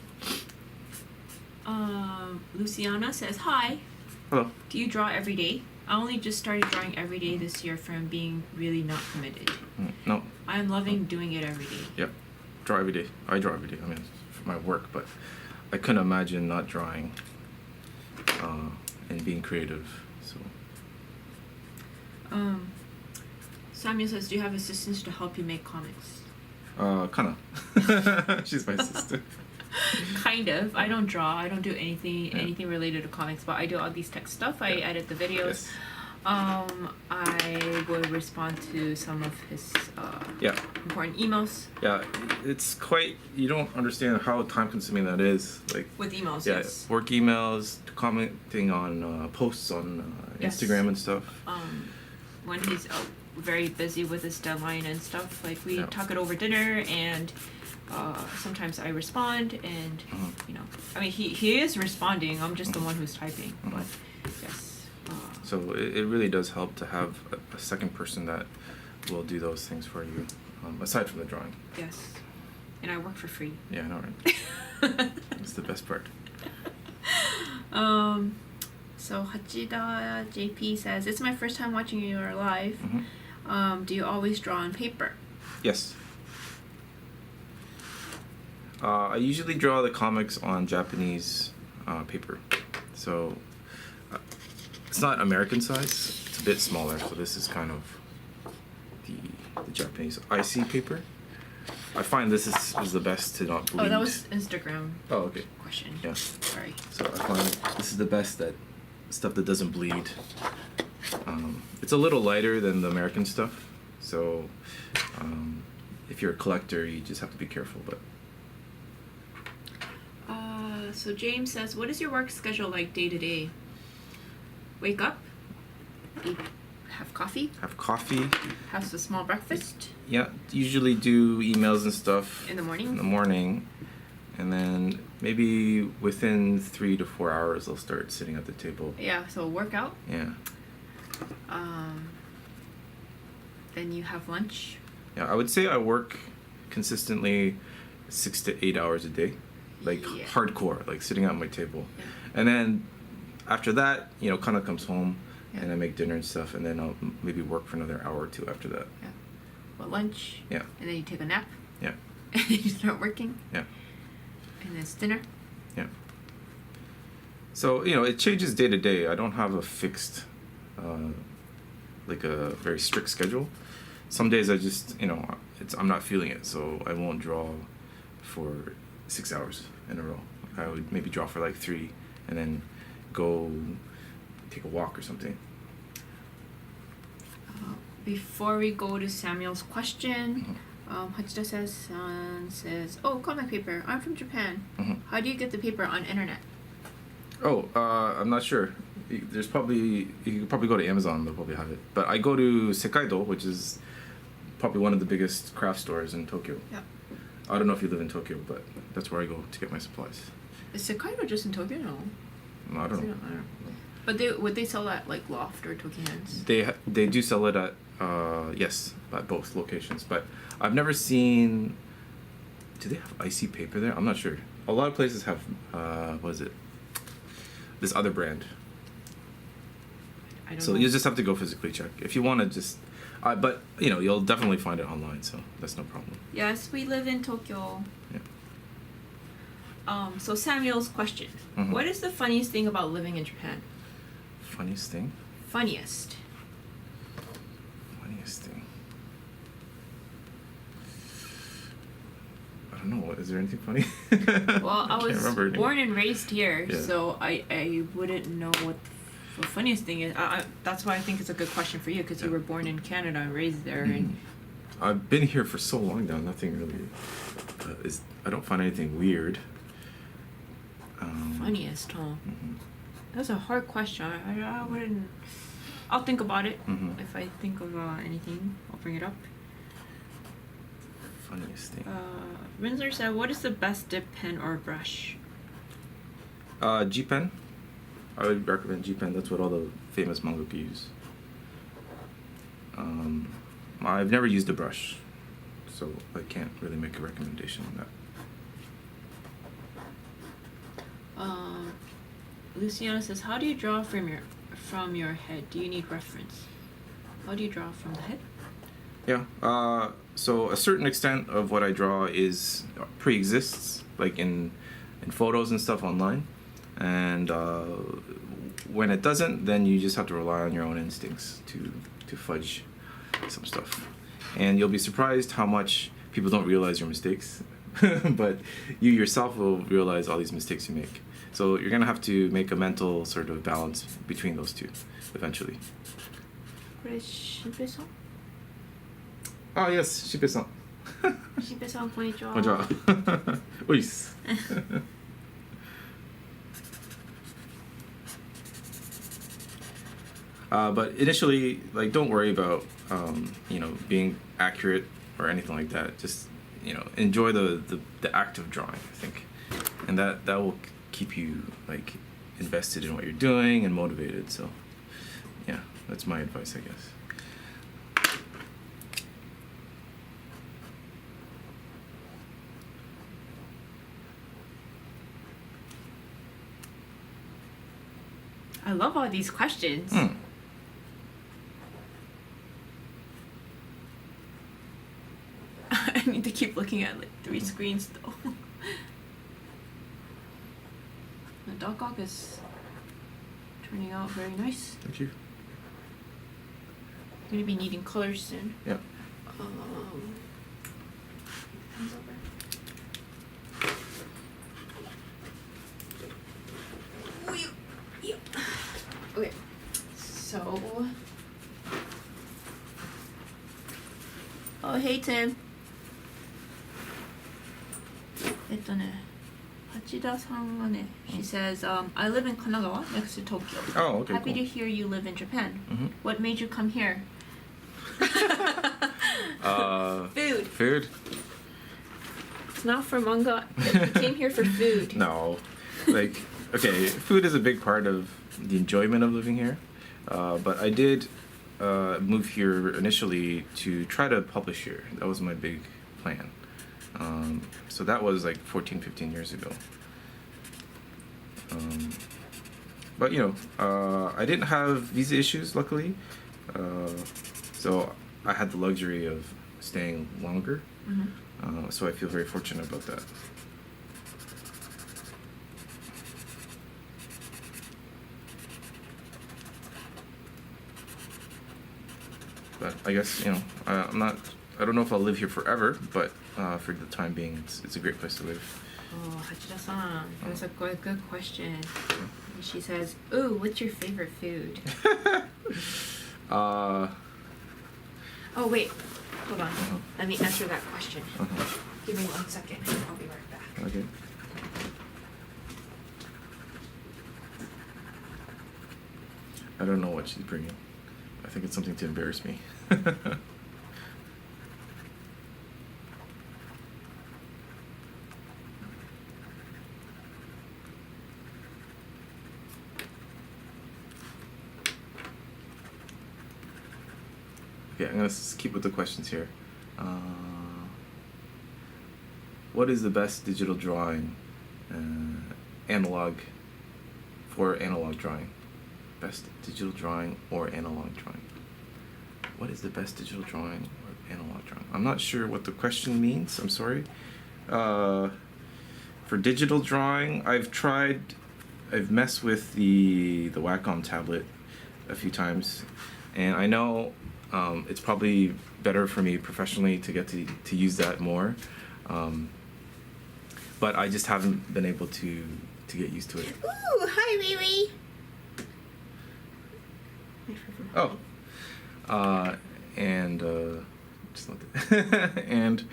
Luciana says, hi. Hello. Do you draw every day? I only just started drawing every day this year from being really not committed. No. I'm loving doing it every day. Yep. Draw every day. I draw every day. I mean, it's for my work, but I couldn't imagine not drawing and being creative. So. Samuel says, do you have assistants to help you make comics? Kinda. She's my assistant. Kind of. I don't draw. I don't do anything related to comics, but I do all these tech stuff. I edit the videos. Yes. I would respond to some of his important emails. Yeah, it's quite. You don't understand how time-consuming that is. Like With emails, yeah, yes. work emails, commenting on posts on Yes. Instagram and stuff. When he's very busy with his deadline and stuff, like we Yeah. talk it over dinner, and sometimes I respond, and I mean he is responding. I'm just the one who's typing, but yes. So it really does help to have a second person that will do those things for you, aside from the drawing. Yes, and I work for free. Yeah, I know, right? That's the best part. So Hachida JP says, it's my first time watching your live. Do you always draw on paper? Yes. I usually draw the comics on Japanese paper. So it's not American size. It's a bit smaller. So this is kind of the Japanese IC paper. I find this is the best to not bleed. Oh, that was Instagram. Oh, okay. Question. Yeah. Sorry. So I find this is the best stuff that doesn't bleed. It's a little lighter than the American stuff. So if you're a collector, you just have to be careful. But so James says, what is your work schedule like day to day? Wake up, have coffee, have a small breakfast. Yeah, usually do emails and stuff In the morning? In the morning, and then maybe within 3 to 4 hours, I'll start sitting at the table. Yeah, so workout. Yeah. Then you have lunch. Yeah, I would say I work consistently 6 to 8 hours a day, like Yeah. hardcore, like sitting at my table. Yeah. And then after that, Kana comes home Yeah. and I make dinner and stuff, and then I'll maybe work for another hour or two after that. Yeah. Well, lunch. Yeah. And then you take a nap. Yeah. And then you start working. Yeah. And then it's dinner. Yeah. So, it changes day to day. I don't have a fixed, like a very strict schedule. Some days I just, I'm not feeling it, so I won't draw for 6 hours in a row. I would maybe draw for like 3 and then go take a walk or something. Before we go to Samuel's question, Hachida says, oh, comic paper. I'm from Japan. How do you get the paper on internet? Oh, I'm not sure. You could probably go to Amazon. They'll probably have it. But I go to Sekaido, which is probably one of the biggest craft stores in Tokyo. Yeah. I don't know if you live in Tokyo, but that's where I go to get my supplies. Is Sekaido just in Tokyo? No. No, I don't know. But would they sell at like Loft or Tokihan's? They do sell it at yes, at both locations. But I've never seen. Do they have IC paper there? I'm not sure. A lot of places have what is it? This other brand. I don't So know. you just have to go physically check. If you want to just, but you know, you'll definitely find it online, so that's no problem. Yes, we live in Tokyo. Yeah. So Samuel's question. Mhm. What is the funniest thing about living in Japan? Funniest thing? Funniest. Funniest thing. I don't know. Is there anything funny? Well, I was remember born and raised here, Yeah. so I wouldn't know what the funniest thing is. That's why I think it's a good question for you, because you Yeah. were born in Canada and raised there. And I've been here for so long now. Nothing really I don't find anything weird. funniest, huh? Mhm. That's a hard question. I wouldn't. I'll think about it. Mhm. If I think of anything, I'll bring it up. Funniest thing. Windsor said, "What is the best dip pen or brush?" G Pen. I would recommend G Pen. That's what all the famous mangaka use. I've never used a brush, so I can't really make a recommendation on that. Luciana says, "How do you draw from your head? Do you need reference? How do you draw from the head?" Yeah. So a certain extent of what I draw is pre-exists, like in photos and stuff online, and when it doesn't, then you just have to rely on your own instincts to fudge some stuff, and you'll be surprised how much people don't realize your mistakes, but you yourself will realize all these mistakes you make. So you're gonna have to make a mental sort of balance between those two, eventually. これしんぺいさん? Ah, yes, Shipe-san. しんぺいさん、こんにちは。こんにちは。おいっす。But initially, like, don't worry about, being accurate or anything like that. Just, enjoy the act of drawing, I think. And that will keep you, like, invested in what you're doing and motivated. So, yeah, that's my advice, I guess. I love all these questions. I need to keep looking at like 3 screens though. The dog gog is turning out very nice. Thank you. I'm gonna be needing colors soon. Yeah. Hands over. Okay, so. Oh, hey Tim. 八田さんがね, she says, I live in Kanagawa, next to Tokyo. Oh, okay, Happy cool. to hear you live in Japan. Mhm. What made you come here? Food. Food? It's not for manga. You came here for food. No. Like, okay, food is a big part of the enjoyment of living here. But I did move here initially to try to publish here. That was my big plan. So that was like 14, 15 years ago. But, I didn't have visa issues, luckily. So I had the luxury of staying longer. Mm-hmm. So I feel very fortunate about that. But I guess, I don't know if I'll live here forever, but for the time being, it's a great place to live. Oh, Hachida-san, that's a good question. And she says, "Ooh, what's your favorite food?" Oh wait, hold on. Let me answer that question. Give me 1 second. I'll be right back. Okay. I don't know what she's bringing. I think it's something to embarrass me. Okay, I'm gonna keep with the questions here. What is the best digital drawing analog for analog drawing? best digital drawing or analog drawing? What is the best digital drawing or analog drawing? I'm not sure what the question means. I'm sorry. For digital drawing, I've messed with the Wacom tablet a few times, and I know it's probably better for me professionally to get to use that more, but I just haven't been able to get used to it. Ooh, hi, Riri. Oh, and just let it. And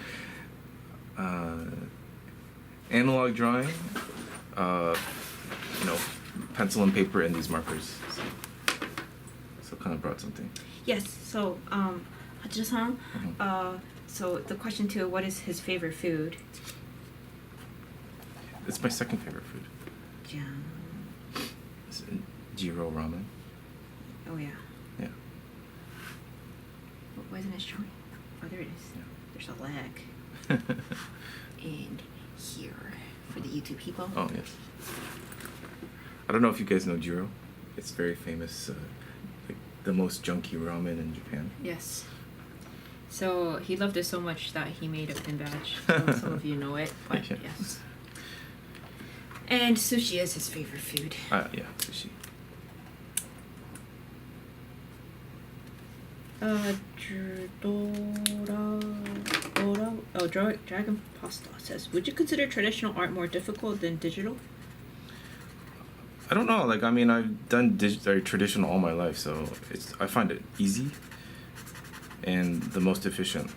analog drawing, pencil and paper and these markers. So kind of brought something. Yes. So, Hachiro-san. So the question too: what is his favorite food? It's my second favorite food. Yeah. It's Jiro ramen. Oh yeah. Yeah. Why isn't it showing? Oh, there it is. Yeah. There's a lag. And here for the YouTube people. Oh yes. I don't know if you guys know Jiro. It's very famous, like the most junky ramen in Japan. Yes. So he loved it so much that he made a pin badge. So some of you know it, but Yeah. yes. And sushi is his favorite food. Yeah, sushi. Dragon Pasta says, would you consider traditional art more difficult than digital? I don't know. Like, I mean, I've done traditional all my life, so I find it easy and the most efficient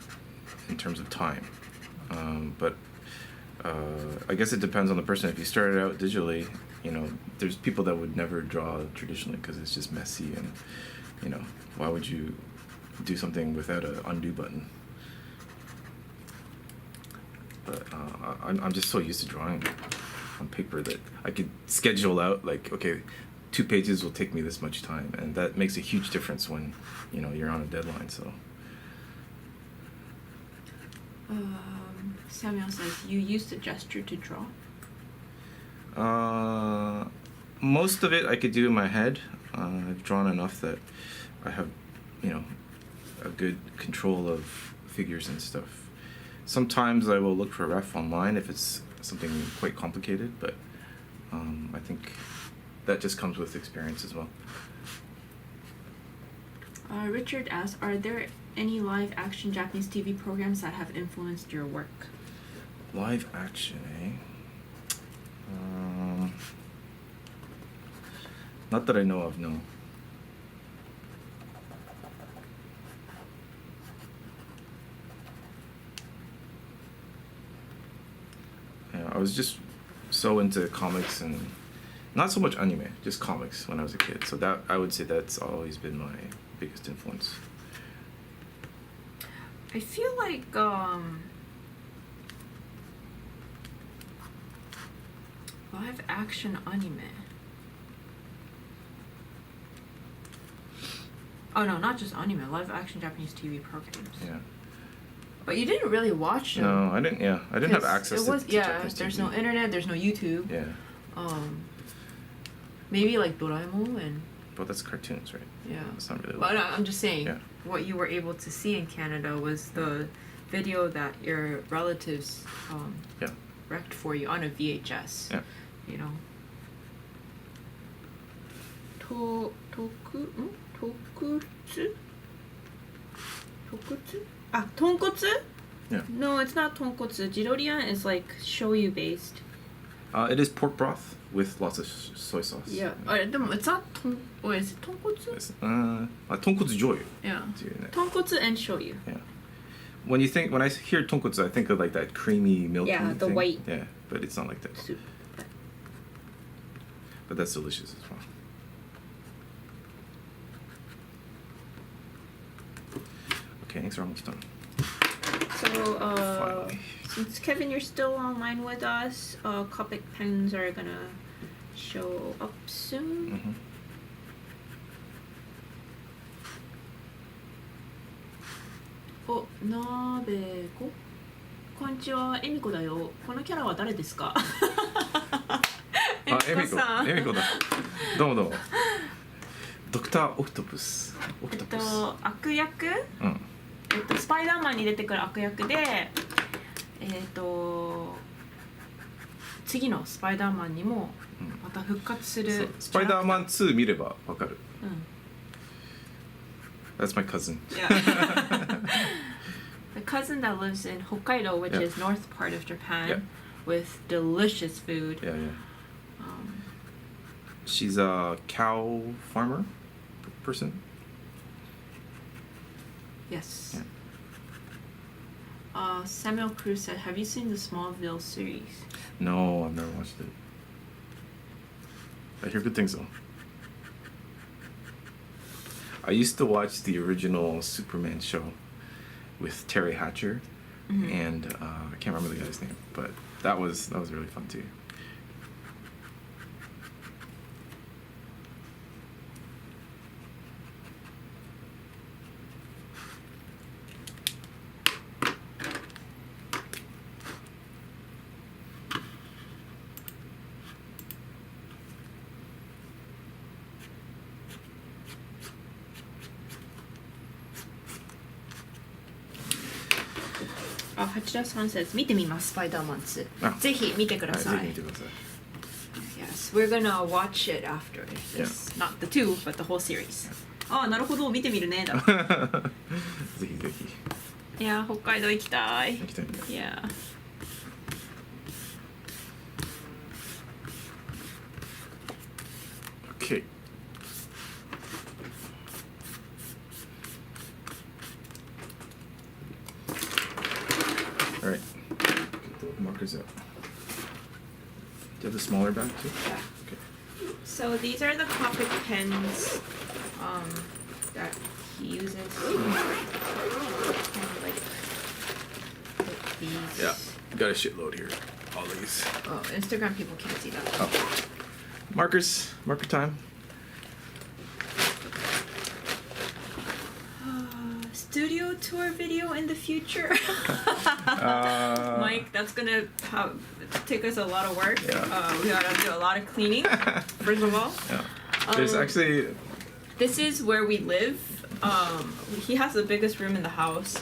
in terms of time. But I guess it depends on the person. If you started out digitally, there's people that would never draw traditionally because it's just messy, and why would you do something without an undo button? But I'm just so used to drawing on paper that I could schedule out, like, okay, 2 pages will take me this much time, and that makes a huge difference when you're on a deadline. So Samuel says, you use the gesture to draw? most of it I could do in my head. I've drawn enough that I have a good control of figures and stuff. Sometimes I will look for a ref online if it's something quite complicated, but I think that just comes with experience as well. Richard asks, are there any live action Japanese TV programs that have influenced your work? Live action, eh? Not that I know of, no. Yeah, I was just so into comics and not so much anime, just comics when I was a kid. So that I would say that's always been my biggest influence. I feel like live action anime. Oh no, not just anime, live action Japanese TV programs. Yeah. But you didn't really watch them. No, I didn't. Yeah, I didn't have access to Japanese there's TV. no internet, there's no YouTube. Yeah. Maybe like Doraemon and. But that's cartoons, right? Yeah. It's not really. But I'm just saying, Yeah. what you were able to see in Canada was the video that your relatives Yeah. wrecked for you on a VHS. Yeah. You know. Tokutsu? Tokutsu? Ah, tonkotsu? Yeah. No, it's not tonkotsu. Jirorian is like shoyu based. It is pork broth with lots of soy sauce. Yeah. It's not is it tonkotsu? It's, tonkotsu joyu. Yeah. っていうね。 Tonkotsu and shoyu. Yeah. When I hear tonkotsu, I think of like that creamy, milky Yeah, the thing. white Yeah, but it's not like that. Soup. But that's delicious as well. Okay, thanks for watching. So, Finally. since Kevin, you're still online with us, Copic pens are gonna show up soon. Mm-hmm. Oh, Nabeko? こんにちは、エミコだよ。このキャラは誰ですか？エミコさん。エミコだ。どうもどうも。ドクター・オクトプス。悪役、うん。スパイダーマンに出てくる悪役で、次のスパイダーマンにもまた復活する。スパイダーマン2見ればわかる。うん。That's my cousin. Yeah. The cousin that lives in Hokkaido, which is north part of Japan, with delicious food. Yeah. She's a cow farmer person. Yes. Samuel Cruz said, "Have you seen the Smallville series?" No, I've never watched it. I hear good things though. I used to watch the original Superman show with Terry Hatcher, and I can't remember the guy's name, but that was really fun too. Hachida-san says, 見てみます、スパイダーマン2。ぜひ見てください。ぜひ見てください。Yes, we're gonna watch it after this. Not the 2, but the whole series. ああ、なるほど、見てみるね。だ。ぜひぜひ。いや、北海道行きたい。行きたいんだ。いや。Okay. All right. Get the markers out. Do you have the smaller bag too? Yeah. Okay. So these are the Copic pens that he uses. Like these. Yeah. Got a shitload here. All these. Oh, Instagram people can't see that. Oh. Markers. Marker time. Studio tour video in the future. Mike, that's gonna take us a lot of work. Yeah. We gotta do a lot of cleaning, first of all. Yeah. There's actually... This is where we live. He has the biggest room in the house.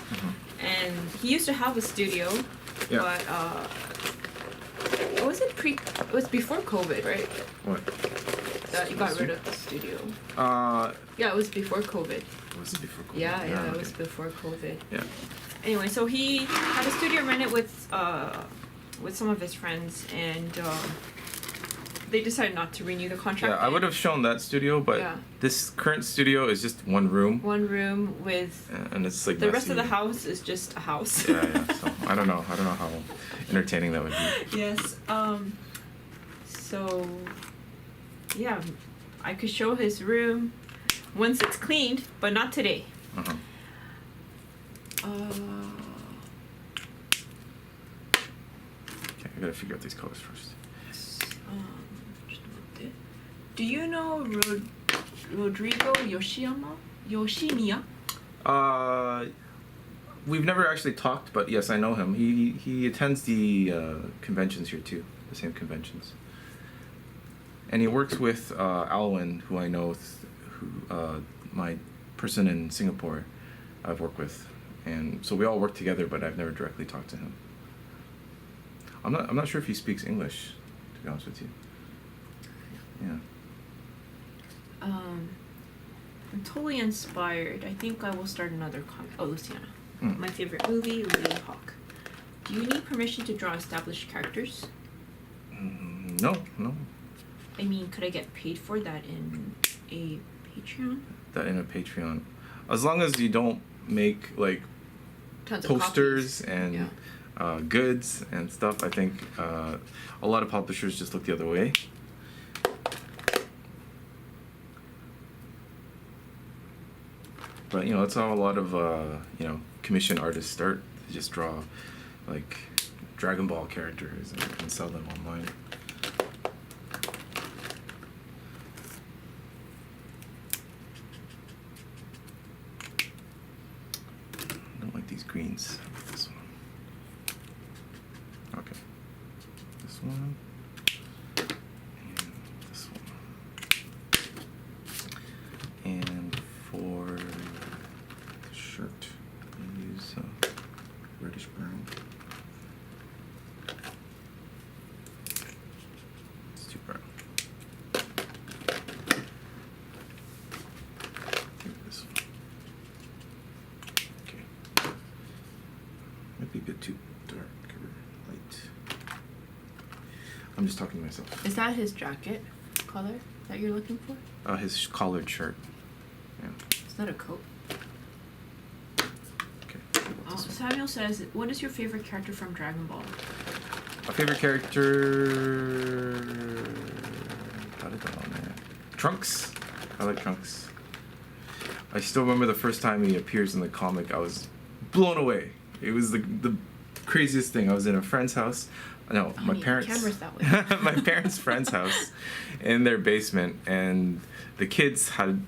And he used to have a studio. Yeah. But, was it it was before COVID, right? What? That you got rid of the studio. Yeah, it was before COVID. Was it before COVID? Yeah, okay. it was before COVID. Yeah. Anyway, so he had a studio rented with some of his friends, and they decided not to renew the contract. Yeah, I would have shown that studio, but this current studio is just one room. One room with. And it's like the messy. rest of the house is just a house. Yeah. So I don't know how entertaining that would be. Yes. So. Yeah, I could show his room once it's cleaned, but not today. Uh-huh. Okay, I gotta figure out these colors first. Do you know Rodrigo Yoshimiya? We've never actually talked, but yes, I know him. He attends the conventions here too, the same conventions. And he works with Alwyn, who I know, my person in Singapore I've worked with. And so we all work together, but I've never directly talked to him. I'm not sure if he speaks English, to be honest with you. Yeah. I'm totally inspired. I think I will start another comic. Oh, Luciana. My favorite movie, Willy Hawk. Do you need permission to draw established characters? No. I mean, could I get paid for that in a Patreon? As long as you don't make like tons posters and goods and stuff, I think a lot of publishers just look the other way. But that's how a lot of commission artists start. They just draw like Dragon Ball characters and sell them online. I don't like these greens. This one. Okay. This one. And this one. just talking to myself. Is that his jacket color that you're looking for? His collared shirt. Yeah. It's not a coat. Okay. Samuel says, what is your favorite character from Dragon Ball? My favorite character... Trunks. I like Trunks. I still remember the first time he appears in the comic. I was blown away. It was the craziest thing. I was in a friend's house. No, my parents. Cameras that way. My parents' friend's house, in their basement, and the kids had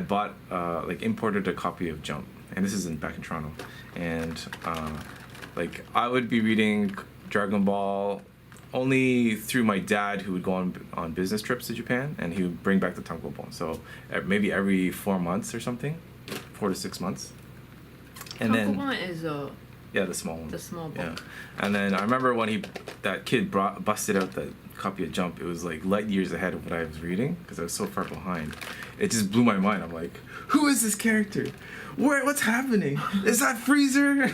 bought like imported a copy of Jump, and this is back in Toronto, and like I would be reading Dragon Ball only through my dad, who would go on business trips to Japan, and he would bring back the tankobon. So maybe every 4 months or something, 4 to 6 months. And tankobon is yeah, the small one. The small one. Yeah, and then I remember when that kid busted out that copy of Jump. It was like light years ahead of what I was reading because I was so far behind. It just blew my mind. I'm like, who is this character? What's happening? Is that Freezer?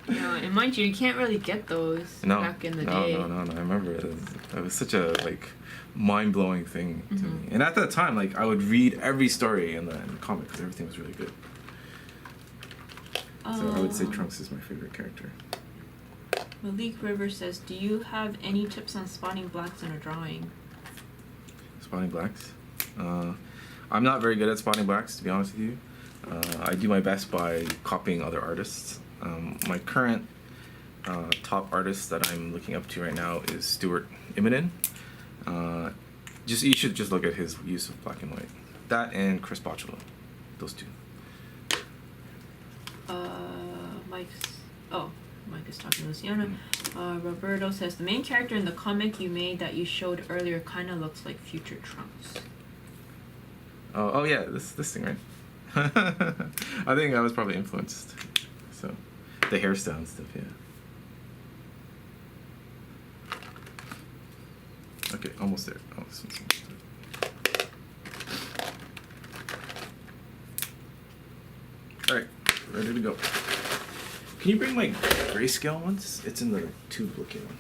Yeah, and mind you can't really get those back in the day. No. I remember it was such a like mind-blowing thing to me. And at that time, like I would read every story in the comic because everything was really good. So I would say Trunks is my favorite character. Malik River says, do you have any tips on spotting blacks in a drawing? Spotting blacks? I'm not very good at spotting blacks, to be honest with you. I do my best by copying other artists. My current top artist that I'm looking up to right now is Stuart Immonen. You should just look at his use of black and white. That and Chris Botchula, those two. Mike is talking to Luciana. Roberto says, the main character in the comic you made that you showed earlier kind of looks like future Trunks. Oh yeah, this thing, right? I think I was probably influenced. So, the hairstyle and stuff, yeah. Okay, almost there. Alright, ready to go. Can you bring my grayscale ones? It's in the tube looking one.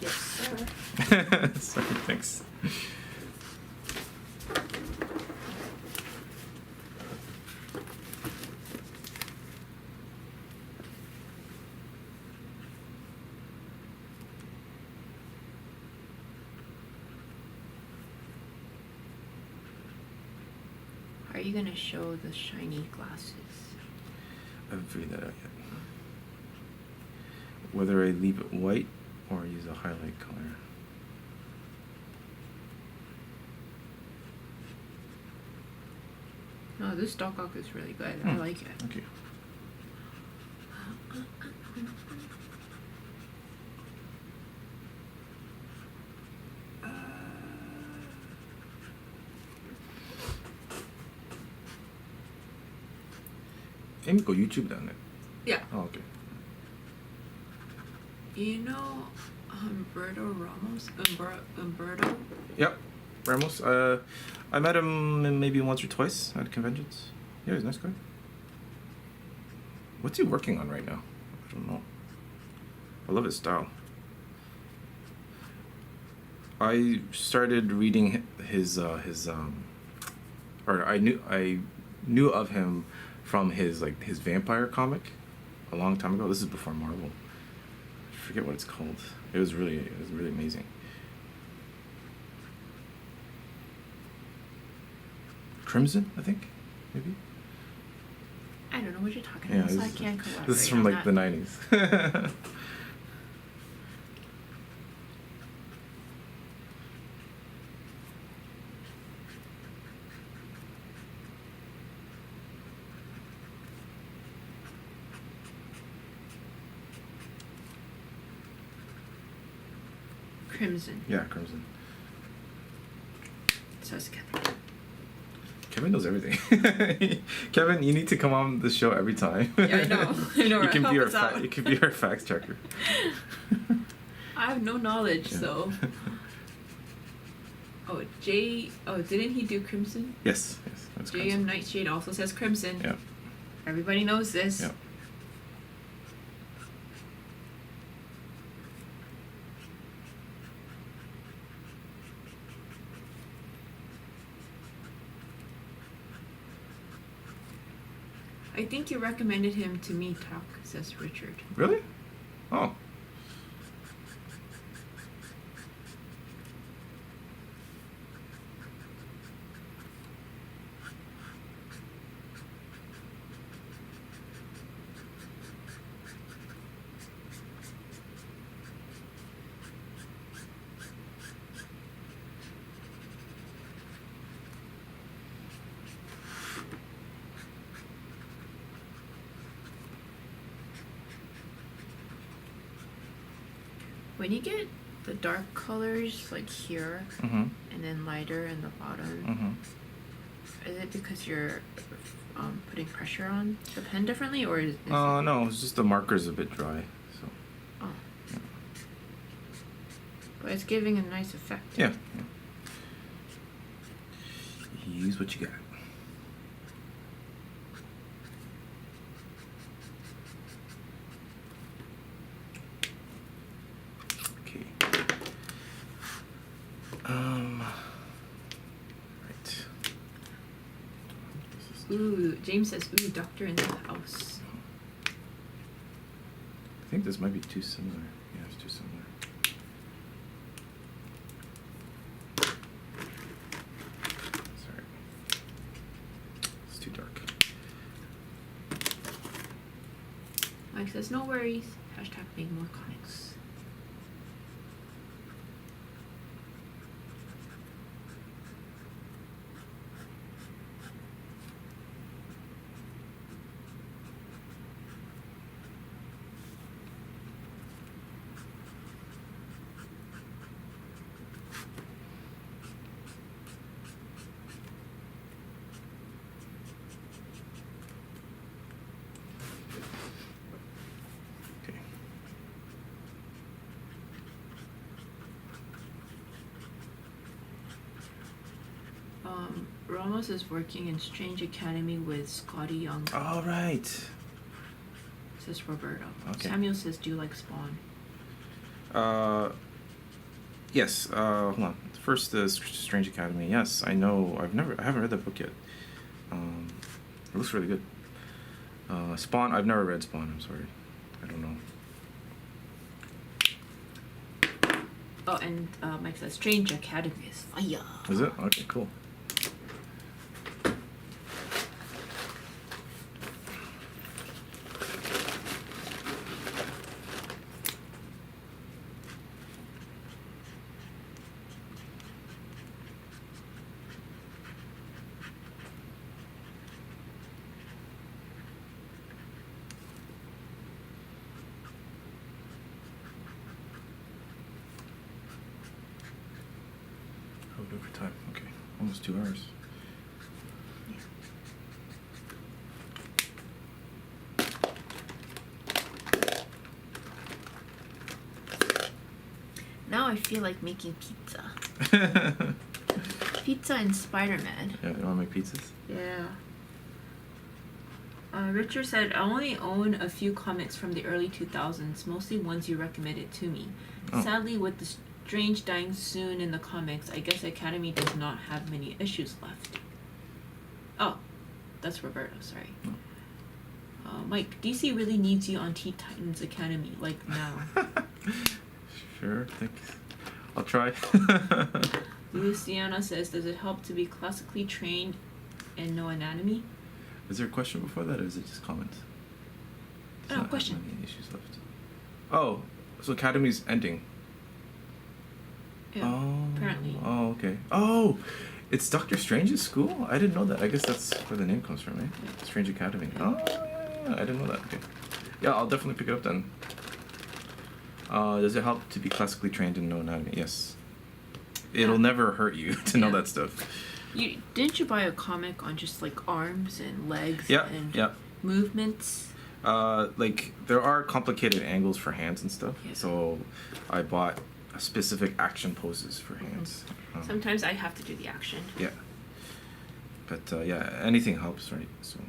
Yes, sir. Sorry, thanks. Are you gonna show the shiny glasses? I haven't figured that out yet. Whether I leave it white or use a highlight color. No, this Doc Ock is really good. I like it. Okay. Emiko YouTube だよね. Yeah. Oh, okay. You know Humberto Ramos? Humberto? Yep. Ramos. I met him maybe once or twice at conventions. Yeah, he's a nice guy. What's he working on right now? I don't know. I love his style. I started reading his or I knew of him from his vampire comic a long time ago. This is before Marvel. I forget what it's called. It was really amazing. Crimson, I think, maybe. I don't know what you're talking about, so I can't collaborate. This is from like the 90s. Crimson. Yeah, Crimson. Says Kevin. Kevin knows everything. Kevin, you need to come on the show every time. Yeah, I know. You can be our fact checker. I have no knowledge, so. Oh, didn't he do Crimson? Yes. JM Nightshade also says Crimson. Yeah. Everybody knows this. Yeah. I think you recommended him to me, Talk, says Richard. Really? Oh. When you get the dark colors like here and then lighter in the bottom, is it because you're putting pressure on the pen differently, or is no, it's just the marker's a bit dry, so. Oh. Yeah. But it's giving a nice effect. Yeah. Use what you got. Right. Ooh, James says, ooh, doctor in the house. I think this might be too similar. Yeah, it's too similar. Sorry. It's too dark. Mike says, no worries. Hashtag make more comics. Ramos is working in Strange Academy with Scotty Young. All right. Says Roberto. Okay. Samuel says, do you like Spawn? Yes. Hold on. First, Strange Academy. Yes, I know. I haven't read that book yet. It looks really good. Spawn. I've never read Spawn. I'm sorry. I don't know. Oh, and Mike says, Strange Academy is fire. Is it? Okay, cool. Over time. Okay, almost 2 hours. Now I feel like making pizza. Pizza and Spider-Man. Yeah, you want to make pizzas? Yeah. Richard said, I only own a few comics from the early 2000s, mostly ones you recommended to me. Oh. Sadly, with the Strange dying soon in the comics, I guess Academy does not have many issues left. Oh, that's Roberto, sorry. Mike, DC really needs you on Teen Titans Academy, like now. Sure, thanks. I'll try. Luciana says, does it help to be classically trained and know anatomy? Is there a question before that, or is it just comments? No, question. Not have many issues left. Oh, so Academy's ending. Yeah, Oh, apparently. Oh, okay. Oh, it's Doctor Strange's school? I didn't know that. I guess that's where the name comes from, right? Yeah. Strange Academy. Yeah. Oh, yeah, I didn't know that. Okay. Yeah, I'll definitely pick it up then. Does it help to be classically trained in know anatomy? Yes. It'll never hurt you to know that stuff. Didn't you buy a comic on just like arms and legs and movements? Like there are complicated angles for hands and stuff. Yeah. So I bought specific action poses for hands. Sometimes I have to do the action. Yeah. But yeah, anything helps, right? So.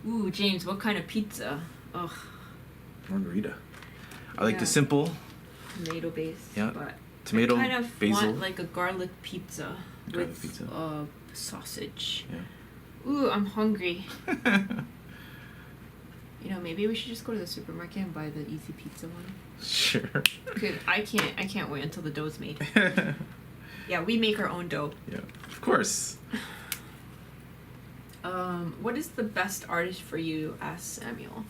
Ooh, James, what kind of pizza? Ugh. Margarita. I like the simple. Tomato based. Yeah. But Tomato, I kind of basil. want like a garlic pizza with sausage. Yeah. Ooh, I'm hungry. You know, maybe we should just go to the supermarket and buy the easy pizza one. Sure. Cause I can't wait until the dough's made. Yeah, we make our own dough. Yeah, of course. What is the best artist for you? Asked Samuel.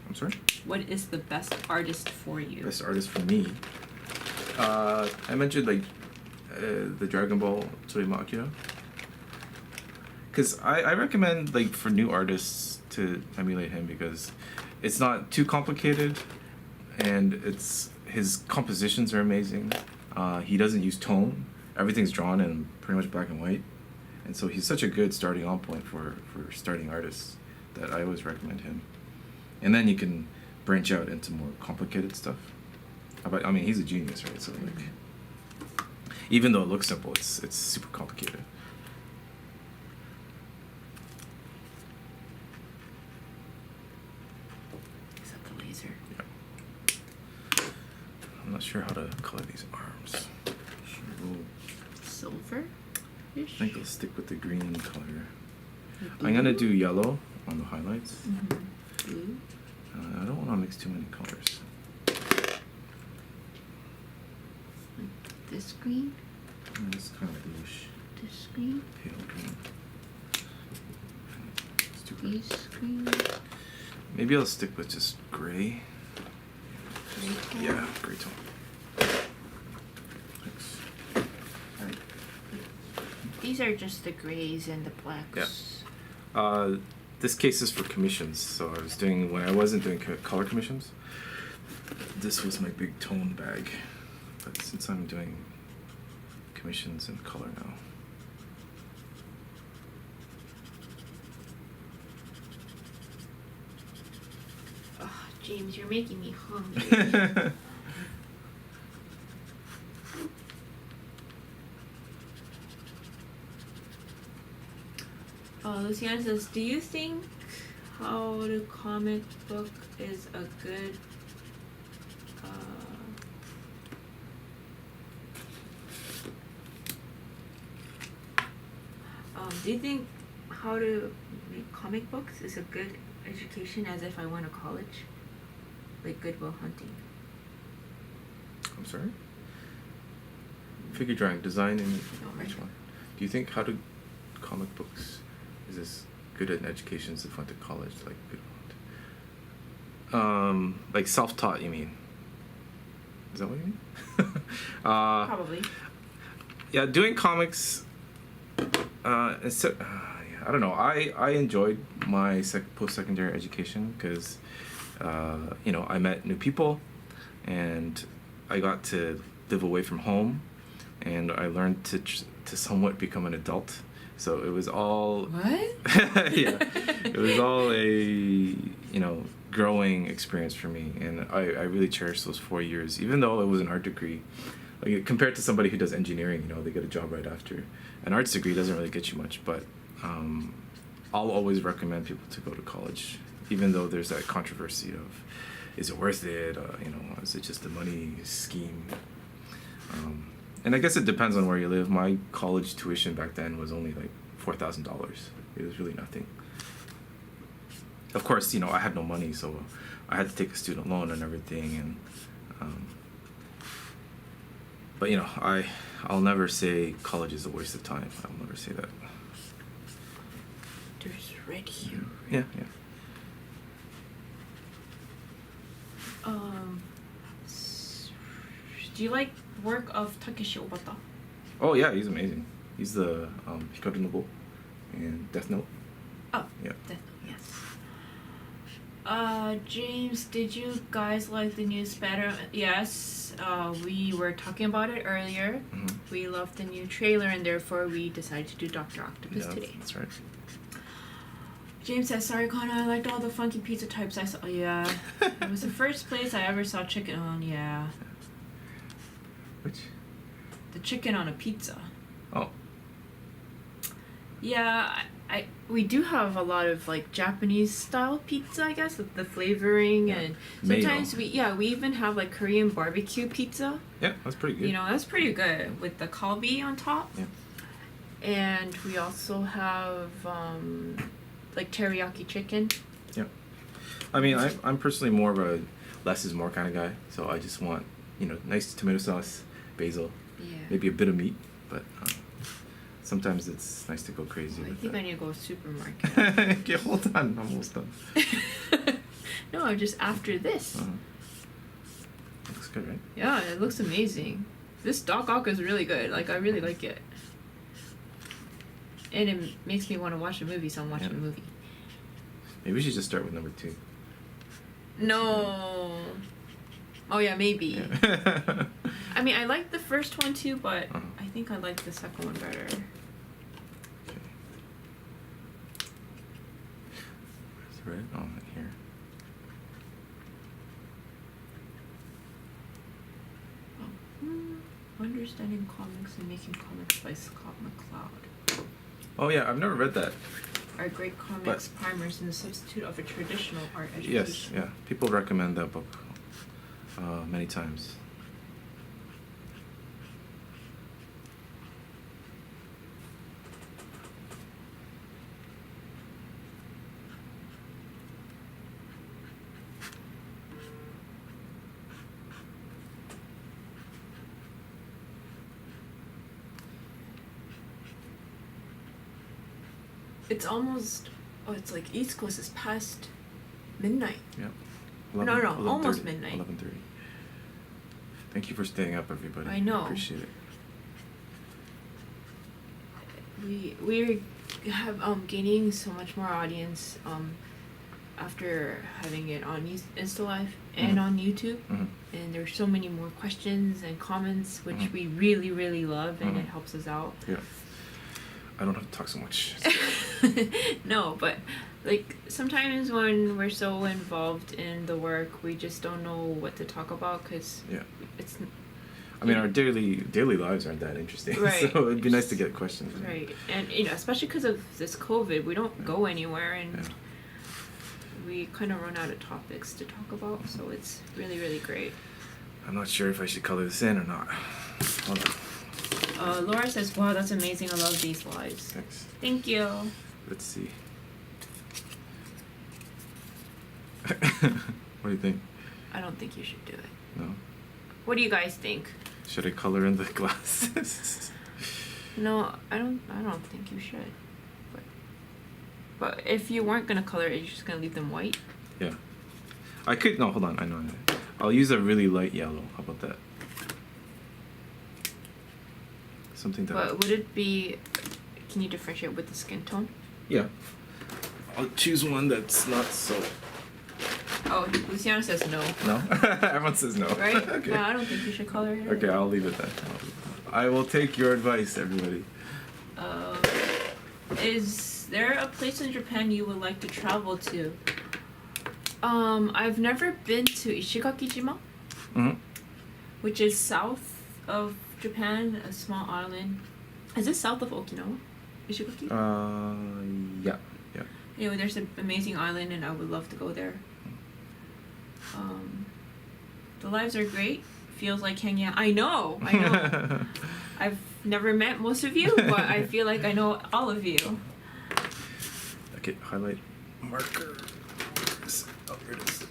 I'm sorry? What is the best artist for you? Best artist for me. I mentioned like the Dragon Ball Tsuruima Akira. Because I recommend like for new artists to emulate him because it's not too complicated and his compositions are amazing. He doesn't use tone. Everything's drawn in pretty much black and white. And so he's such a good starting on point for starting artists that I always recommend him. And then you can branch out into more complicated stuff. I mean, he's a genius, right? So like, even though it looks simple, it's super complicated. Is that the laser? Yeah. I'm not sure how to color these arms. Silver? I think I'll stick with the green color. I'm gonna do yellow on the highlights. Mm-hmm. Blue? I don't want to mix too many colors. This green? It's kind of bluish. This green? Pale green. It's too bright. These green? Maybe I'll stick with just gray. Gray tone? Yeah, gray tone. Thanks. These are just the grays and the blacks. Yeah. This case is for commissions. So I was doing, when I wasn't doing color commissions, this was my big tone bag. But since I'm doing commissions in color now. Oh, James, you're making me hungry. Luciana says, do you think how to comic book is a good do you think how to make comic books is a good education as if I went to college? Like Goodwill Hunting. I'm sorry? Figure drawing, design, and right. which one? Do you think how to comic books is as good an education as if I went to college, like Goodwill? Like self-taught, you mean? Is that what you mean? Probably. Yeah, doing comics. I don't know. I enjoyed my post-secondary education because, I met new people, and I got to live away from home, and I learned to somewhat become an adult. So it was all. What? Yeah, it was all a growing experience for me, and I really cherished those 4 years, even though it was an art degree. Like, compared to somebody who does engineering, they get a job right after. An arts degree doesn't really get you much, but I'll always recommend people to go to college, even though there's that controversy of, is it worth it? Is it just a money scheme? And I guess it depends on where you live. My college tuition back then was only like $4,000. It was really nothing. Of course, I had no money, so I had to take a student loan and everything, and but I'll never say college is a waste of time. I'll never say that. There's red here. Yeah. Do you like work of Takeshi Obata? Oh yeah, he's amazing. He's the Hikaru no Go and Death Note. Oh, yeah. Death Note, yes. James, did you guys like the new Spider? Yes, we were talking about it earlier. Mm-hmm. We loved the new trailer, and therefore we decided to do Dr. Octopus today. That's right. James says, sorry, Connor, I liked all the funky pizza types I saw. Yeah. It was the first place I ever saw chicken on, yeah. Which? The chicken on a pizza. Oh. Yeah, we do have a lot of like Japanese style pizza, I guess, with the flavoring, and sometimes we even have like Korean barbecue pizza. Yeah, that's pretty good. That's pretty good with the kalbi on top. Yeah. And we also have like teriyaki chicken. Yeah. I mean, I'm personally more of a less is more kind of guy, so I just want, nice tomato sauce, basil, Yeah. maybe a bit of meat, but sometimes it's nice to go crazy I with think that. I need to go to the supermarket. Okay, hold on, I'm almost done. No, just after this. Looks good, right? Yeah, it looks amazing. This Doc is really good. Like, I really like it. And it makes me want to watch a movie, so I'm watching a movie. Maybe we should just start with number 2. No. Oh, yeah, maybe. Yeah. I mean, I like the first one too, but Uh-huh. I think I like the second one better. Okay. Where's the red? Oh, here. Understanding Comics and Making Comics by Scott McCloud. Oh yeah, I've never read that. Are great comics primers and the substitute of a traditional art education. Yes, yeah. People recommend that book many times. It's almost, it's like East Coast is past midnight. Yeah. Almost midnight. 11:30. Thank you for staying up, everybody. I know. Appreciate it. We have gaining so much more audience after having it on Insta Live and on YouTube, and there's so many more questions and comments which we really, really love, and it helps us out. Yeah. I don't have to talk so much. No, but like sometimes when we're so involved in the work, we just don't know what to talk about because it's. I mean, our daily lives aren't that interesting, Right. So it'd be nice to get questions. Right, and especially because of this COVID, we don't go anywhere, and we kind of run out of topics to talk about. So it's really, really great. I'm not sure if I should color this in or not. Hold on. Laura says, "Wow, that's amazing. I love these lives." Thanks. Thank you. Let's see. What do you think? I don't think you should do it. No? What do you guys think? Should I color in the glasses? No, I don't think you should. But if you weren't gonna color it, you're just gonna leave them white. Yeah. I could. No, hold on. I know. I'll use a really light yellow. How about that? Something that. But would it be? Can you differentiate with the skin tone? Yeah. I'll choose one that's not so. Oh, Luciana says no. No? Everyone says no. Right? Okay. No, I don't think you should color it. Okay, I'll leave it then. I will take your advice, everybody. Is there a place in Japan you would like to travel to? I've never been to Ishigaki-jima, which is south of Japan, a small island. Is it south of Okinawa? Ishigaki? Yeah. Anyway, there's an amazing island, and I would love to go there. The lives are great. Feels like hanging out. I know. I've never met most of you, but I feel like I know all of you. Okay, highlight marker. Oh, here it is.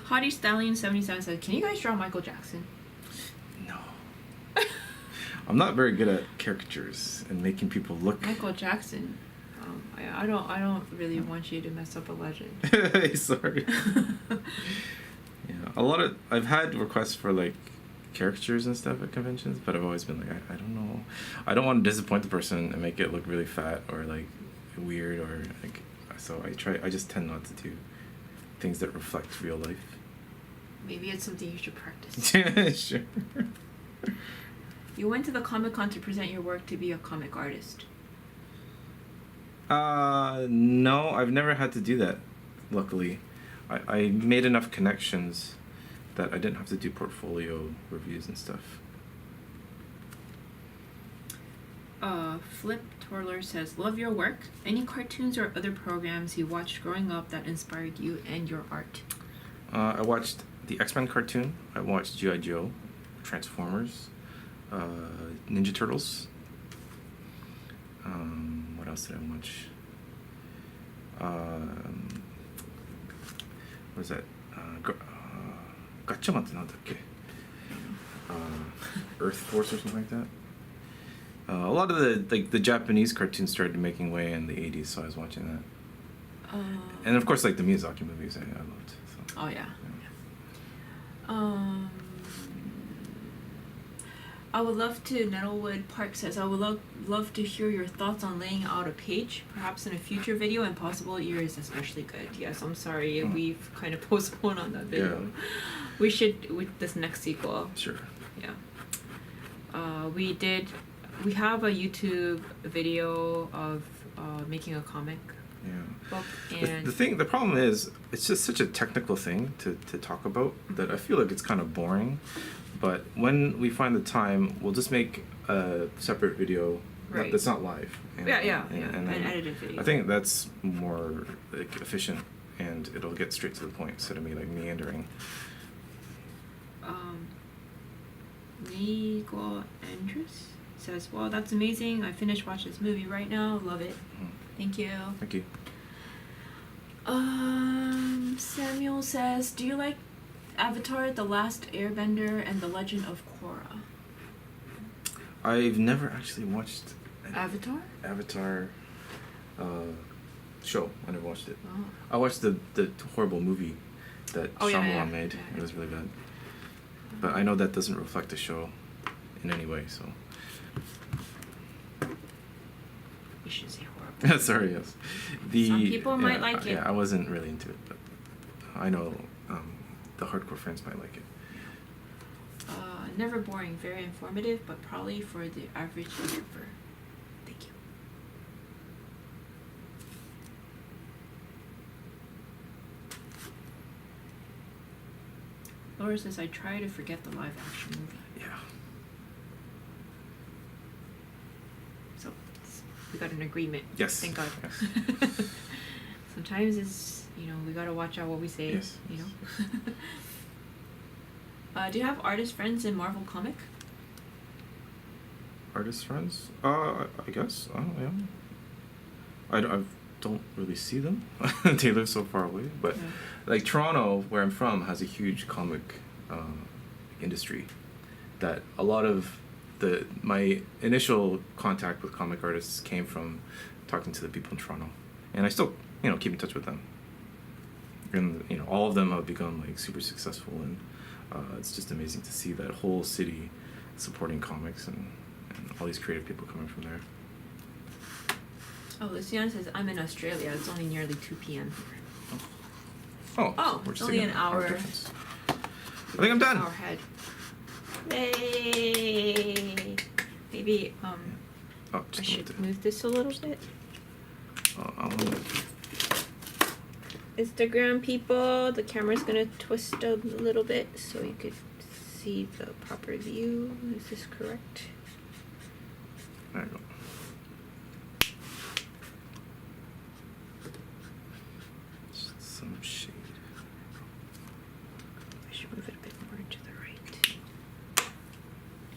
Hottie Stallion 77 said, "Can you guys draw Michael Jackson?" No. I'm not very good at caricatures and making people look. Michael Jackson. I don't really want you to mess up a legend. Sorry. Yeah, I've had requests for like caricatures and stuff at conventions, but I've always been like, I don't know. I don't want to disappoint the person and make it look really fat or like weird or like. So I just tend not to do things that reflect real life. Maybe it's something you should practice. Sure. You went to the Comic-Con to present your work to be a comic artist. No, I've never had to do that, luckily. I made enough connections that I didn't have to do portfolio reviews and stuff. Flip Twirler says, "Love your work. Any cartoons or other programs you watched growing up that inspired you and your art?" I watched the X-Men cartoon. I watched G.I. Joe, Transformers, Ninja Turtles. What else did I watch? What is that? Gachama ってなんだっけ? Earth Force or something like that. A lot of the Japanese cartoons started making way in the 80s, so I was watching that. And of course, like the Miyazaki movies, I loved. So. Oh yeah. I would love to. Nettlewood Park says, I would love to hear your thoughts on laying out a page, perhaps in a future video, and possible ear is especially good. Yes, I'm sorry, we've kind of postponed on that video. Yeah. We should with this next sequel. Sure. Yeah. We have a YouTube video of making a comic book, and the problem is, it's just such a technical thing to talk about that I feel like it's kind of boring. But when we find the time, we'll just make a separate video that's not live. And an edited video. I think that's more like efficient, and it'll get straight to the point instead of me like meandering. Legal Andrews says, well, that's amazing. I finished watching this movie right now. Love it. Thank you. Thank you. Samuel says, do you like Avatar, The Last Airbender, and The Legend of Korra? I've never actually watched Avatar show. I never watched it. Oh. I watched the horrible movie that Shyamalan made. Yeah. It was really bad. But I know that doesn't reflect the show in any way, so. You should say horrible. Sorry, yes. Some people might like it. Yeah, I wasn't really into it, but I know the hardcore fans might like it. Never boring, very informative, but probably for the average YouTuber. Thank you. Laura says, I try to forget the live action movie. Yeah. So, we got an agreement. Yes. Thank God. Yes. Sometimes it's, we gotta watch out what we say, Yes. Do you have artist friends in Marvel comic? Artist friends? I guess. Yeah. I don't really see them. They live so far away. But like Toronto, where I'm from, has a huge comic industry. That a lot of my initial contact with comic artists came from talking to the people in Toronto, and I still keep in touch with them. And all of them have become like super successful, and it's just amazing to see that whole city supporting comics and all these creative people coming from there. Oh, Luciana says, I'm in Australia. It's only nearly 2 p.m. Oh, we're just only an hour. Difference. I think I'm done. Hour ahead. Yay! Maybe I should move this a little bit. Instagram people, the camera's gonna twist a little bit so you could see the proper view. Is this correct? There you go. Just some shade. I should move it a bit more to the right.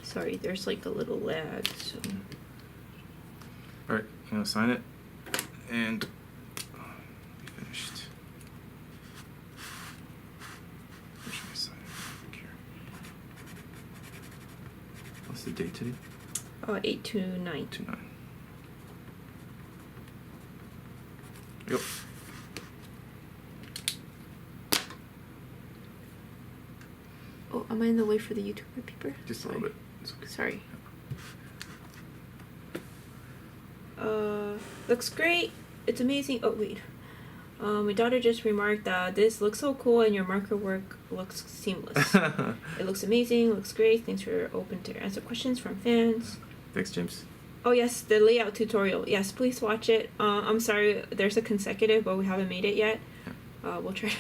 Sorry, there's like a little lag, so. Alright, I'm gonna sign it. And we finished. Where should I sign it? Here. What's the date today? 8/9. 8/9. Yep. Oh, am I in the way for the YouTuber people? Just a little bit. It's okay. Sorry. Looks great. It's amazing. Oh, wait. My daughter just remarked that this looks so cool and your marker work looks seamless. It looks amazing. Looks great. Thanks for open to answer questions from fans. Thanks, James. Oh, yes. The layout tutorial. Yes, please watch it. I'm sorry. There's a consecutive, but we haven't made it yet. We'll try.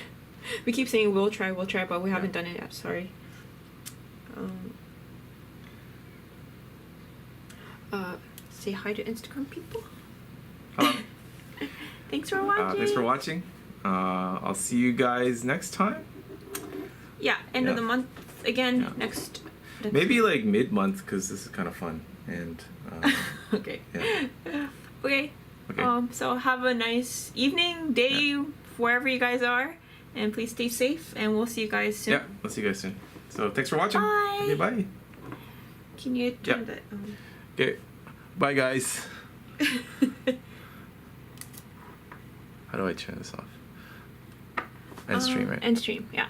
We keep saying we'll try, but we haven't done it yet. Sorry. Say hi to Instagram people. Hello. Thanks for watching. Thanks for watching. I'll see you guys next time. Yeah, end of the month again. Yeah. Next. Maybe like mid-month, because this is kind of fun. And okay. Yeah. Okay. Okay. So have a nice evening, day, wherever you guys are, and please stay safe. And we'll see you guys soon. Yeah, we'll see you guys soon. So thanks for watching. Bye. Okay, bye. Can you turn Yeah. that? Okay, bye guys. How do I turn this off? End stream, right? End stream. Yeah.